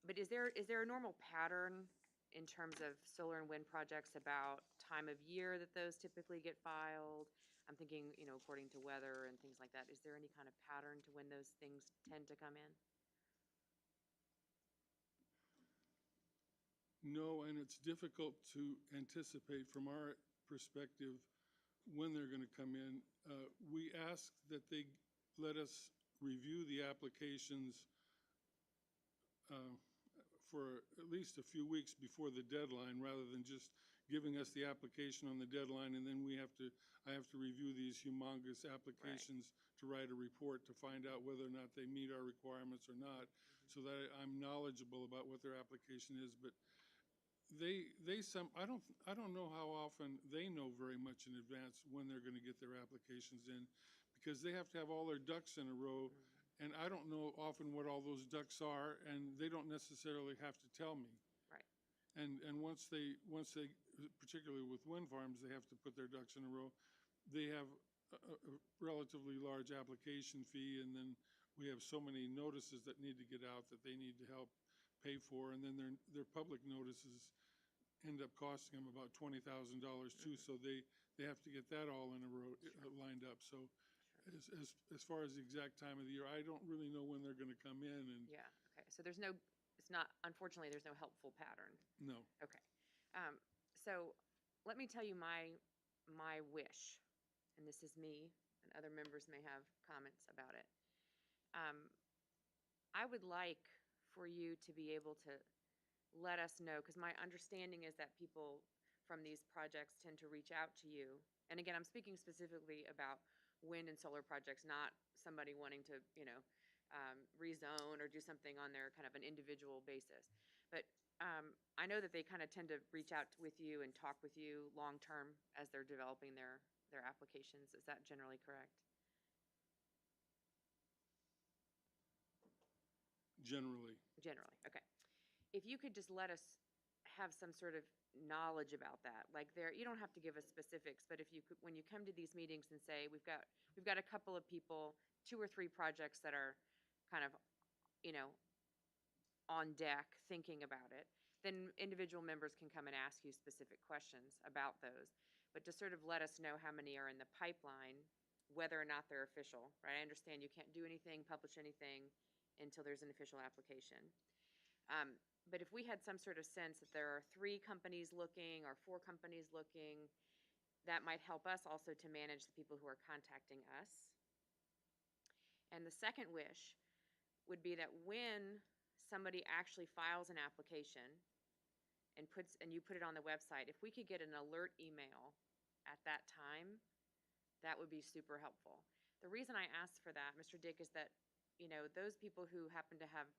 But is there a normal pattern in terms of solar and wind projects about time of year that those typically get filed? I'm thinking, according to weather and things like that. Is there any kind of pattern to when those things tend to come in? No, and it's difficult to anticipate from our perspective when they're going to come in. We ask that they let us review the applications for at least a few weeks before the deadline, rather than just giving us the application on the deadline, and then I have to review these humongous applications to write a report to find out whether or not they meet our requirements or not, so that I'm knowledgeable about what their application is. But I don't know how often they know very much in advance when they're going to get their applications in, because they have to have all their ducks in a row. And I don't know often what all those ducks are, and they don't necessarily have to tell me. Right. And once they, particularly with wind farms, they have to put their ducks in a row. They have a relatively large application fee, and then we have so many notices that need to get out that they need to help pay for, and then their public notices end up costing them about $20,000 too, so they have to get that all in a row, lined up. So as far as the exact time of the year, I don't really know when they're going to come in. And Yeah, okay. So unfortunately, there's no helpful pattern. no. Okay. So let me tell you my wish, and this is me, and other members may have comments about it. I would like for you to be able to let us know, because my understanding is that people from these projects tend to reach out to you. And again, I'm speaking specifically about wind and solar projects, not somebody wanting to, rezone or do something on their kind of an individual basis. But I know that they kind of tend to reach out with you and talk with you long-term as they're developing their applications. Is that generally correct? Generally. Generally, okay. If you could just let us have some sort of knowledge about that, like you don't have to give us specifics, but if you could, when you come to these meetings and say, we've got a couple of people, 2 or 3 projects that are kind of, on deck thinking about it, then individual members can come and ask you specific questions about those. But to sort of let us know how many are in the pipeline, whether or not they're official, right? I understand you can't do anything, publish anything until there's an official application. But if we had some sort of sense that there are 3 companies looking or 4 companies looking, that might help us also to manage the people who are contacting us. And the second wish would be that when somebody actually files an application and you put it on the website, if we could get an alert email at that time, that would be super helpful. The reason I asked for that, Mr. Dick, is that, those people who happen to have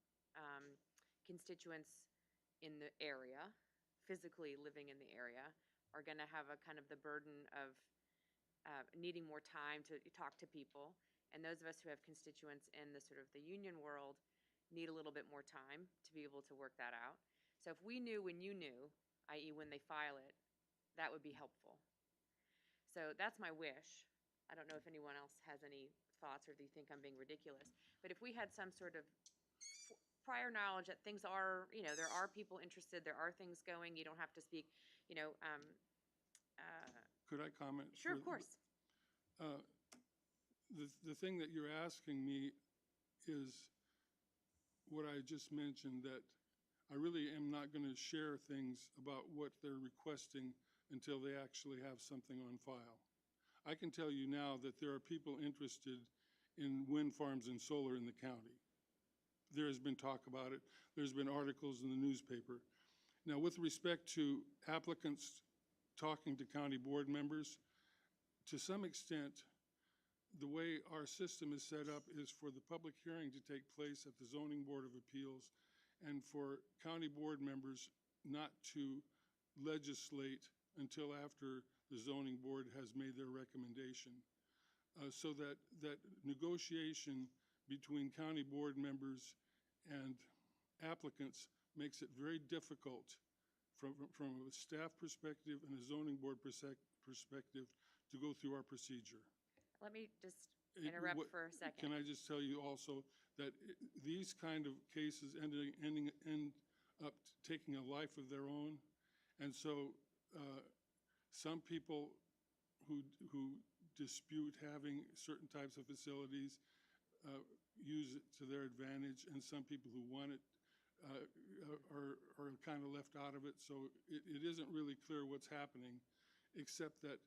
constituents in the area, physically living in the area, are going to have a kind of the burden of needing more time to talk to people. And those of us who have constituents in the sort of the union world need a little bit more time to be able to work that out. So if we knew when you knew, i.e. when they file it, that would be helpful. So that's my wish. I don't know if anyone else has any thoughts or do you think I'm being ridiculous. But if we had some sort of prior knowledge that things are, there are people interested, there are things going, you don't have to speak, Could I comment? Sure, of course. The thing that you're asking me is what I just mentioned, that I really am not going to share things about what they're requesting until they actually have something on file. I can tell you now that there are people interested in wind farms and solar in the county. There has been talk about it. There's been articles in the newspaper. Now, with respect to applicants talking to county board members, to some extent, the way our system is set up is for the public hearing to take place at the Zoning Board of Appeals and for county board members not to legislate until after the zoning board has made their recommendation. So that negotiation between county board members and applicants makes it very difficult from a staff perspective and a zoning board perspective to go through our procedure. Let me just interrupt for a second. Can I just tell you also that these kind of cases end up taking a life of their own. And so some people who dispute having certain types of facilities use it to their advantage, and some people who want it are kind of left out of it. So it isn't really clear what's happening, except that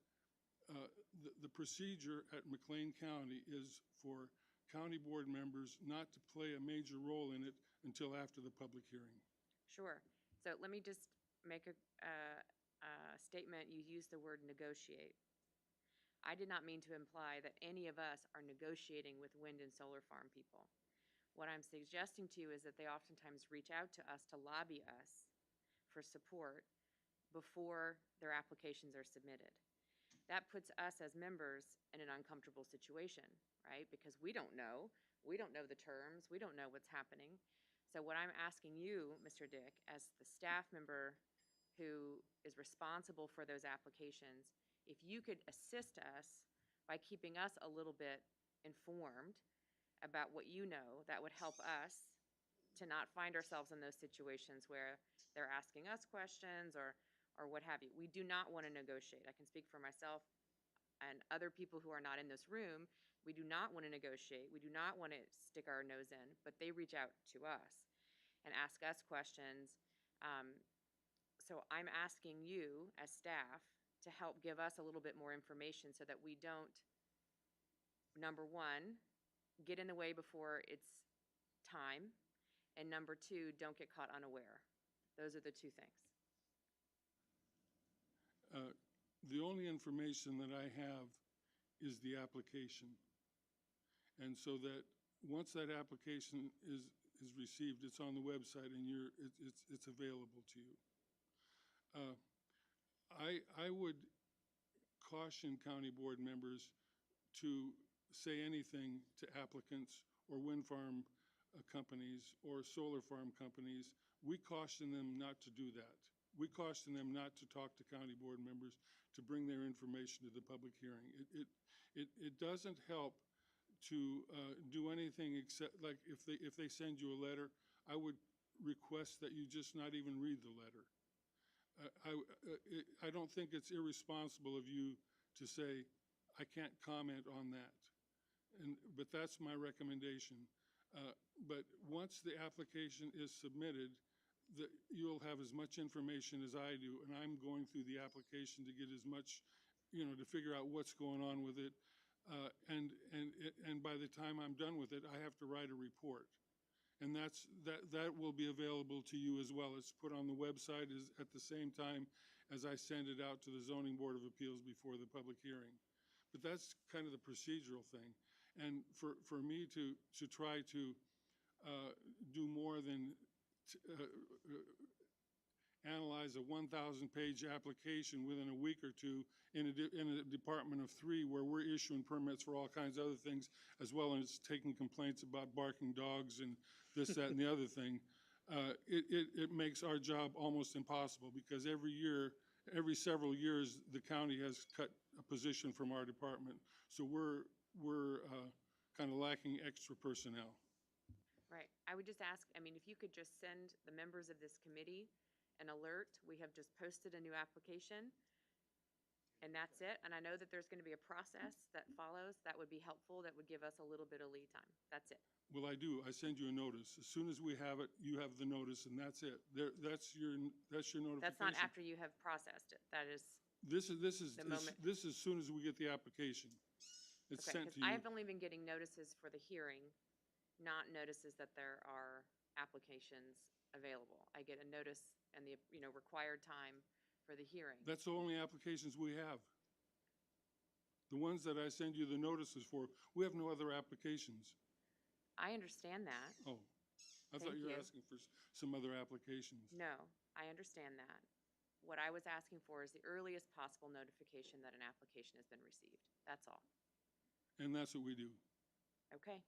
the procedure at McLean County is for county board members not to play a major role in it until after the public hearing. Sure. So let me just make a statement. You used the word negotiate. I did not mean to imply that any of us are negotiating with wind and solar farm people. What I'm suggesting to you is that they oftentimes reach out to us to lobby us for support before their applications are submitted. That puts us as members in an uncomfortable situation, right? Because we don't know the terms, we don't know what's happening. So what I'm asking you, Mr. Dick, as the staff member who is responsible for those applications, if you could assist us by keeping us a little bit informed about what you know, that would help us to not find ourselves in those situations where they're asking us questions or what have you. We do not want to negotiate. I can speak for myself and other people who are not in this room. We do not want to negotiate. We do not want to stick our nose in, but they reach out to us and ask us questions. So I'm asking you as staff to help give us a little bit more information so that we don't, number one, get in the way before it's time, and number two, don't get caught unaware. Those are the 2 things. The only information that I have is the application. And so that once that application is received. It's on the website and it's available to you. I would caution county board members to say anything to applicants or wind farm companies or solar farm companies. We caution them not to do that. We caution them not to talk to county board members, to bring their information to the public hearing. It doesn't help to do anything except, like, if they send you a letter, I would request that you just not even read the letter. I don't think it's irresponsible of you to say, I can't comment on that. But that's my recommendation. But once the application is submitted, you'll have as much information as I do, and I'm going through the application to get as much, to figure out what's going on with it. And by the time I'm done with it, I have to write a report. And that will be available to you as well. It's put on the website at the same time as I send it out to the Zoning Board of Appeals before the public hearing. But that's kind of the procedural thing. And for me to try to do more than analyze a 1,000-page application within a week or two in a department of 3 where we're issuing permits for all kinds of other things, as well as taking complaints about barking dogs and this, that, and the other thing, it makes our job almost impossible, because every several years, the county has cut a position from our department. So we're kind of lacking extra personnel. Right. I would just ask, if you could just send the members of this committee an alert. We have just posted a new application, and that's it. And I know that there's going to be a process that follows. That would be helpful. That would give us a little bit of lead time. That's it. Well, I do. I send you a notice. As soon as we have it, you have the notice, and that's it. That's your notification. That's not after you have processed it. That is, This is the moment. this is as soon as we get the application. It's okay, sent to because I you. have only been getting notices for the hearing, not notices that there are applications available. I get a notice and the, required time for the hearing. That's the only applications we have. The ones that I send you the notices for, we have no other applications. I understand that. Oh, I thought Thank you were you. asking for some other applications. No, I understand that. What I was asking for is the earliest possible notification that an application has been received. That's all. And that's what we do. Okay.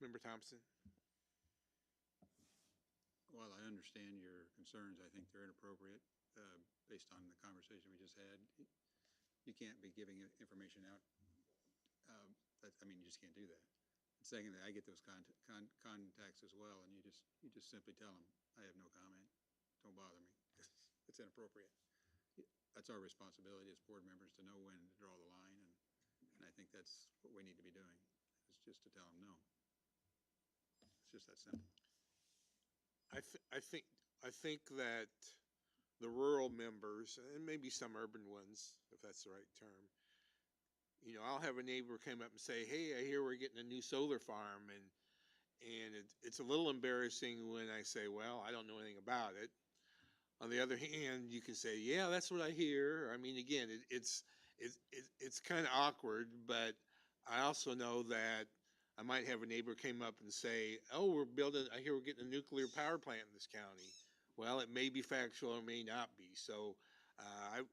Member Thompson? Well, I understand your concerns. I think they're inappropriate, based on the conversation we just had. You can't be giving information out. You just can't do that. And secondly, I get those contacts as well, and you just simply tell them, I have no comment. Don't bother me. It's inappropriate. That's our responsibility as board members to know when to draw the line, and I think that's what we need to be doing, is just to tell them no. It's just that simple. I think that the rural members, and maybe some urban ones, if that's the right term, I'll have a neighbor come up and say, hey, I hear we're getting a new solar farm, and it's a little embarrassing when I say, well, I don't know anything about it. On the other hand, you can say, yeah, that's what I hear. Again, it's kind of awkward, but I also know that I might have a neighbor came up and say, oh, I hear we're getting a nuclear power plant in this county. Well, it may be factual or may not be. So I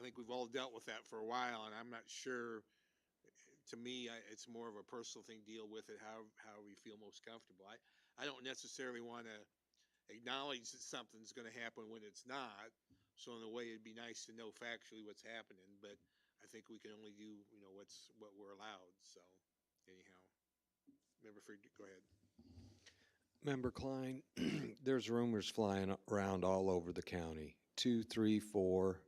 think we've all dealt with that for a while, and I'm not sure. To me, it's more of a personal thing. Deal with it how we feel most comfortable. I don't necessarily want to acknowledge that something's going to happen when it's not. So in a way, it'd be nice to know factually what's happening. But I think we can only do what we're allowed. So anyhow, Member Freed, go ahead. Member Klein, there's rumors flying around all over the county, 2, 3, 4.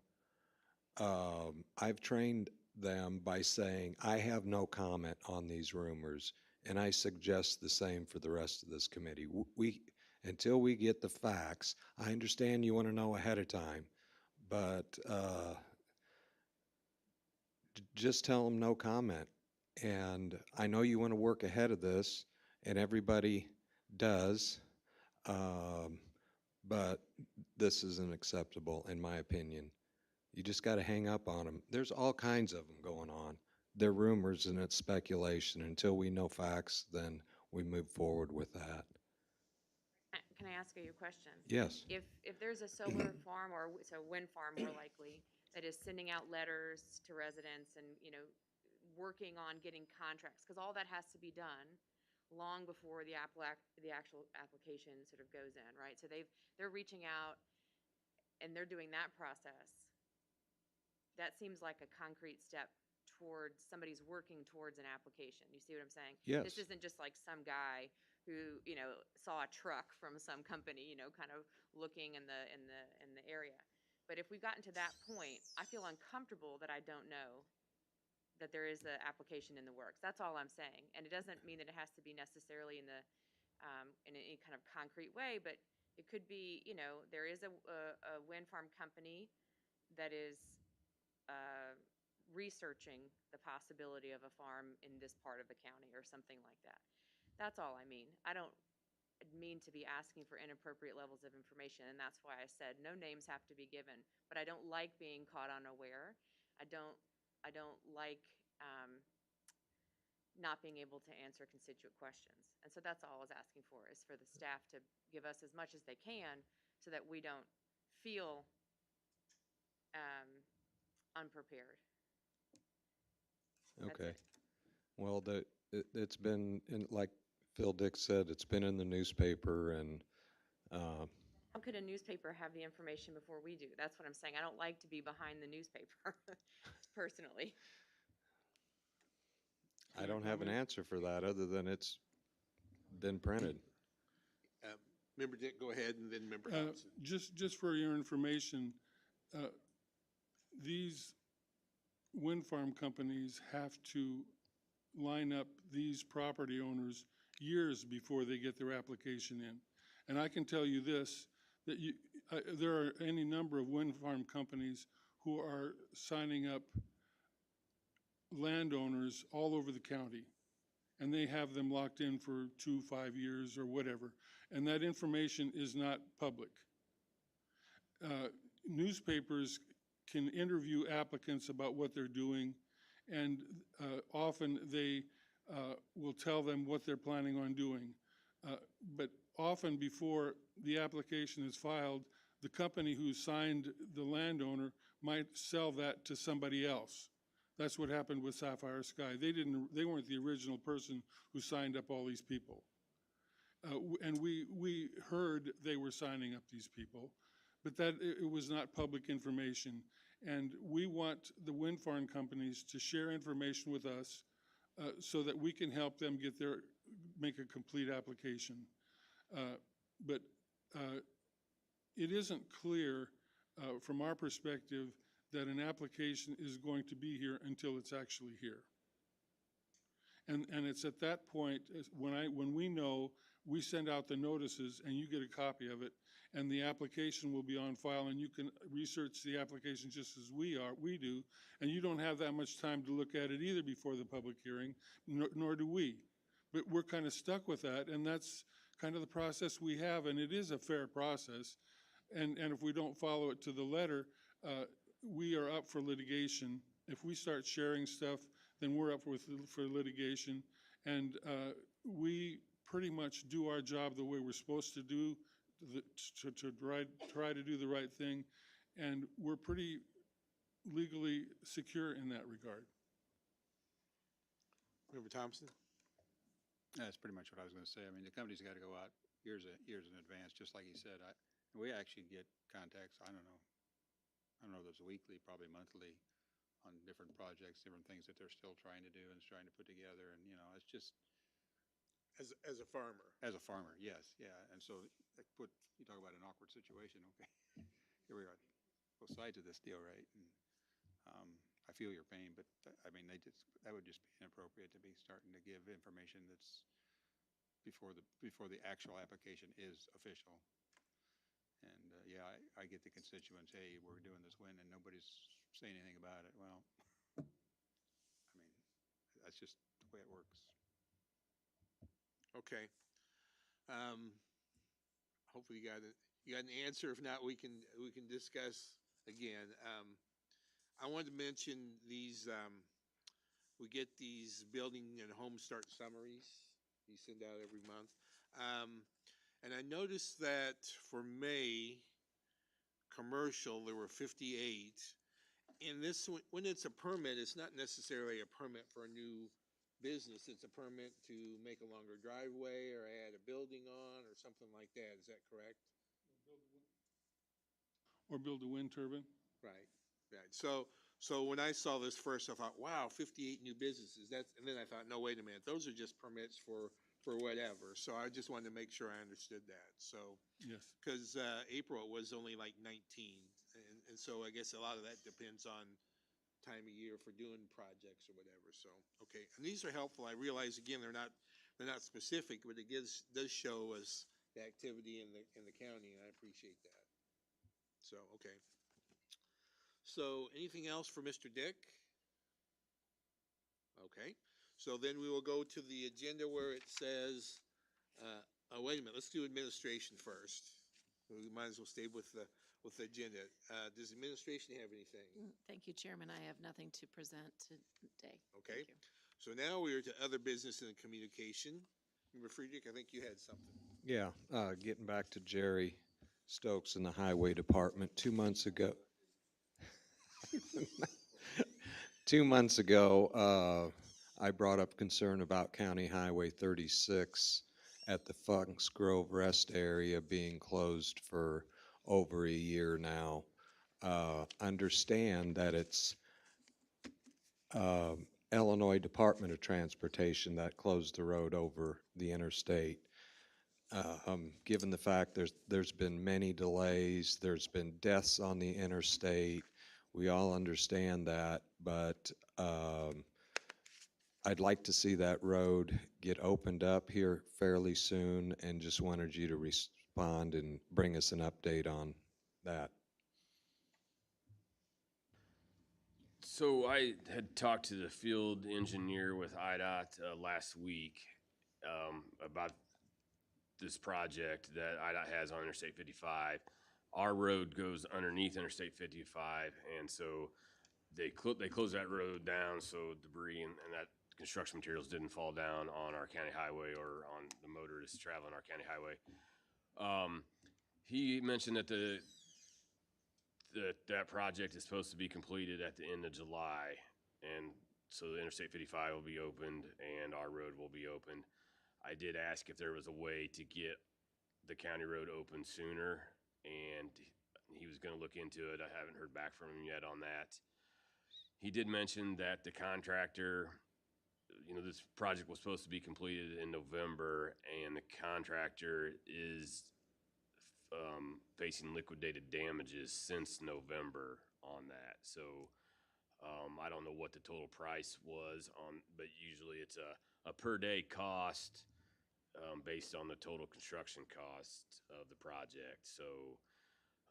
I've trained them by saying, I have no comment on these rumors, and I suggest the same for the rest of this committee. Until we get the facts, I understand you want to know ahead of time, but just tell them no comment. And I know you want to work ahead of this, and everybody does, but this isn't acceptable, in my opinion. You just got to hang up on them. There's all kinds of them going on. they're rumors and it's speculation. Until we know facts, then we move forward with that. Can I ask you a question? Yes. If there's a solar farm or so wind farm more likely that is sending out letters to residents and, you know, working on getting contracts, because all that has to be done long before the actual application sort of goes in, right? So they're reaching out and they're doing that process. That seems like a concrete step towards somebody's working towards an application. You see what I'm saying? Yes. This isn't just like some guy who, you know, saw a truck from some company, you know, kind of looking in the area. But if we've gotten to that point, I feel uncomfortable that I don't know that there is an application in the works. That's all I'm saying. And it doesn't mean that it has to be necessarily in any kind of concrete way, but it could be, you know, there is a wind farm company that is researching the possibility of a farm in this part of the county or something like that. That's all I mean. I don't mean to be asking for inappropriate levels of information, and that's why I said no names have to be given. But I don't like being caught unaware. I don't like not being able to answer constituent questions. And so that's all I was asking for, is for the staff to give us as much as they can so that we don't feel unprepared. That's Okay. it. Well, it's been, like Phil Dick said, it's been in the newspaper and, How could a newspaper have the information before we do? That's what I'm saying. I don't like to be behind the newspaper, personally. I don't have an answer for that other than it's been printed. Member Dick, go ahead, and then Member Thompson. Just for your information, these wind farm companies have to line up these property owners years before they get their application in. And I can tell you this, that there are any number of wind farm companies who are signing up landowners all over the county. And they have them locked in for 2, 5 years or whatever. And that information is not public. Newspapers can interview applicants about what they're doing, and often they will tell them what they're planning on doing. But often before the application is filed, the company who signed the landowner might sell that to somebody else. That's what happened with Sapphire Sky. They weren't the original person who signed up all these people. And we heard they were signing up these people, but that it was not public information. And we want the wind farm companies to share information with us so that we can help them make a complete application. But it isn't clear from our perspective that an application is going to be here until it's actually here. And it's at that point, when we know, we send out the notices and you get a copy of it, and the application will be on file, and you can research the application just as we do, and you don't have that much time to look at it either before the public hearing, nor do we. But we're kind of stuck with that, and that's kind of the process we have, and it is a fair process. And if we don't follow it to the letter, we are up for litigation. If we start sharing stuff, then we're up for litigation. And we pretty much do our job the way we're supposed to do, to try to do the right thing. And we're pretty legally secure in that regard. Member Thompson? That's pretty much what I was going to say. I mean, the company's got to go out years in advance, just like he said. We actually get contacts, I don't know if it's weekly, probably monthly, on different projects, different things that they're still trying to do and trying to put together. And, you know, it's just. As a farmer? As a farmer, yes, yeah. And so you talk about an awkward situation, okay. Here we are, both sides of this deal, right? And I feel your pain, but I mean, that would just be inappropriate to be starting to give information that's before the actual application is official. And yeah, I get the constituents, hey, we're doing this win, and nobody's saying anything about it. Well, I mean, that's just the way it works. Okay. Hopefully you got an answer. If not, we can discuss again. I wanted to mention these we get these building and home start summaries you send out every month. And I noticed that for May, commercial, there were 58. And this, when it's a permit, it's not necessarily a permit for a new business. It's a permit to make a longer driveway or add a building on or something like that. Is that correct? Or build a wind turbine. Right, right. So when I saw this first, I thought, wow, 58 new businesses. And then I thought, no, wait a minute, those are just permits for whatever. So I just wanted to make sure I understood that. So, Yes. because April was only like 19, and so I guess a lot of that depends on time of year for doing projects or whatever. So, okay, and these are helpful. I realize again they're not specific, but it does show us the activity in the county, and I appreciate that. So, okay. So, anything else for Mr. Dick? Okay. So then we will go to the agenda where it says, oh, wait a minute, let's do administration first. We might as well stay with the agenda. Does administration have anything? Thank you, Chairman. I have nothing to present today. Okay. Thank you. So now we are to other business and communication. Member Friedrich, I think you had something. Yeah, getting back to Jerry Stokes in the Highway Department, 2 months ago. 2 months ago, I brought up concern about County Highway 36 at the Funks Grove Rest area being closed for over a year now. Understand that it's Illinois Department of Transportation that closed the road over the interstate. Given the fact there's been many delays, there's been deaths on the interstate, we all understand that, but I'd like to see that road get opened up here fairly soon, and just wanted you to respond and bring us an update on that. So I had talked to the field engineer with IDOT last week about this project that IDOT has on Interstate 55. Our road goes underneath Interstate 55, and so they closed that road down so debris and that construction materials didn't fall down on our county highway or on the motorists traveling our county highway. He mentioned that that project is supposed to be completed at the end of July, and so the Interstate 55 will be opened and our road will be opened. I did ask if there was a way to get the county road open sooner, and he was going to look into it. I haven't heard back from him yet on that. He did mention that the contractor, this project was supposed to be completed in November, and the contractor is facing liquidated damages since November on that. So I don't know what the total price was but usually it's a per day cost based on the total construction cost of the project. So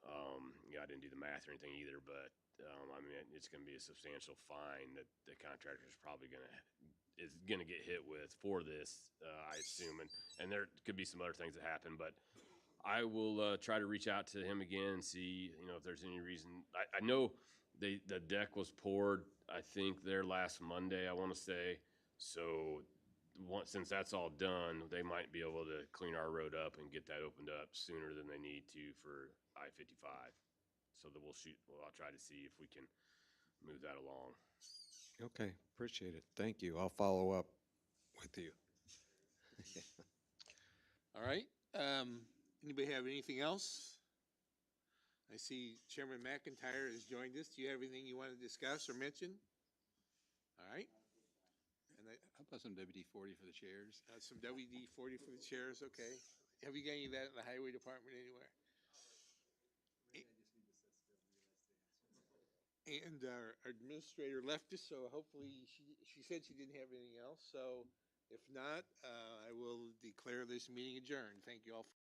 I didn't do the math or anything either, but I mean, it's going to be a substantial fine that the contractor is probably going to get hit with for this, I assume. And there could be some other things that happen, but I will try to reach out to him again and see, if there's any reason. I know the deck was poured, I think, there last Monday, I want to say. So since that's all done, they might be able to clean our road up and get that opened up sooner than they need to for I-55. So that I'll try to see if we can move that along. Okay, appreciate it. Thank you. I'll follow up with you. All right. Anybody have anything else? I see Chairman McIntyre has joined us. Do you have anything you want to discuss or mention? All right. And How about some WD-40 for the chairs? some WD-40 for the chairs. Okay. Have you got any of that in the highway department anywhere? And our administrator left us, so hopefully she said she didn't have anything else. So if not, I will declare this meeting adjourned. Thank you all for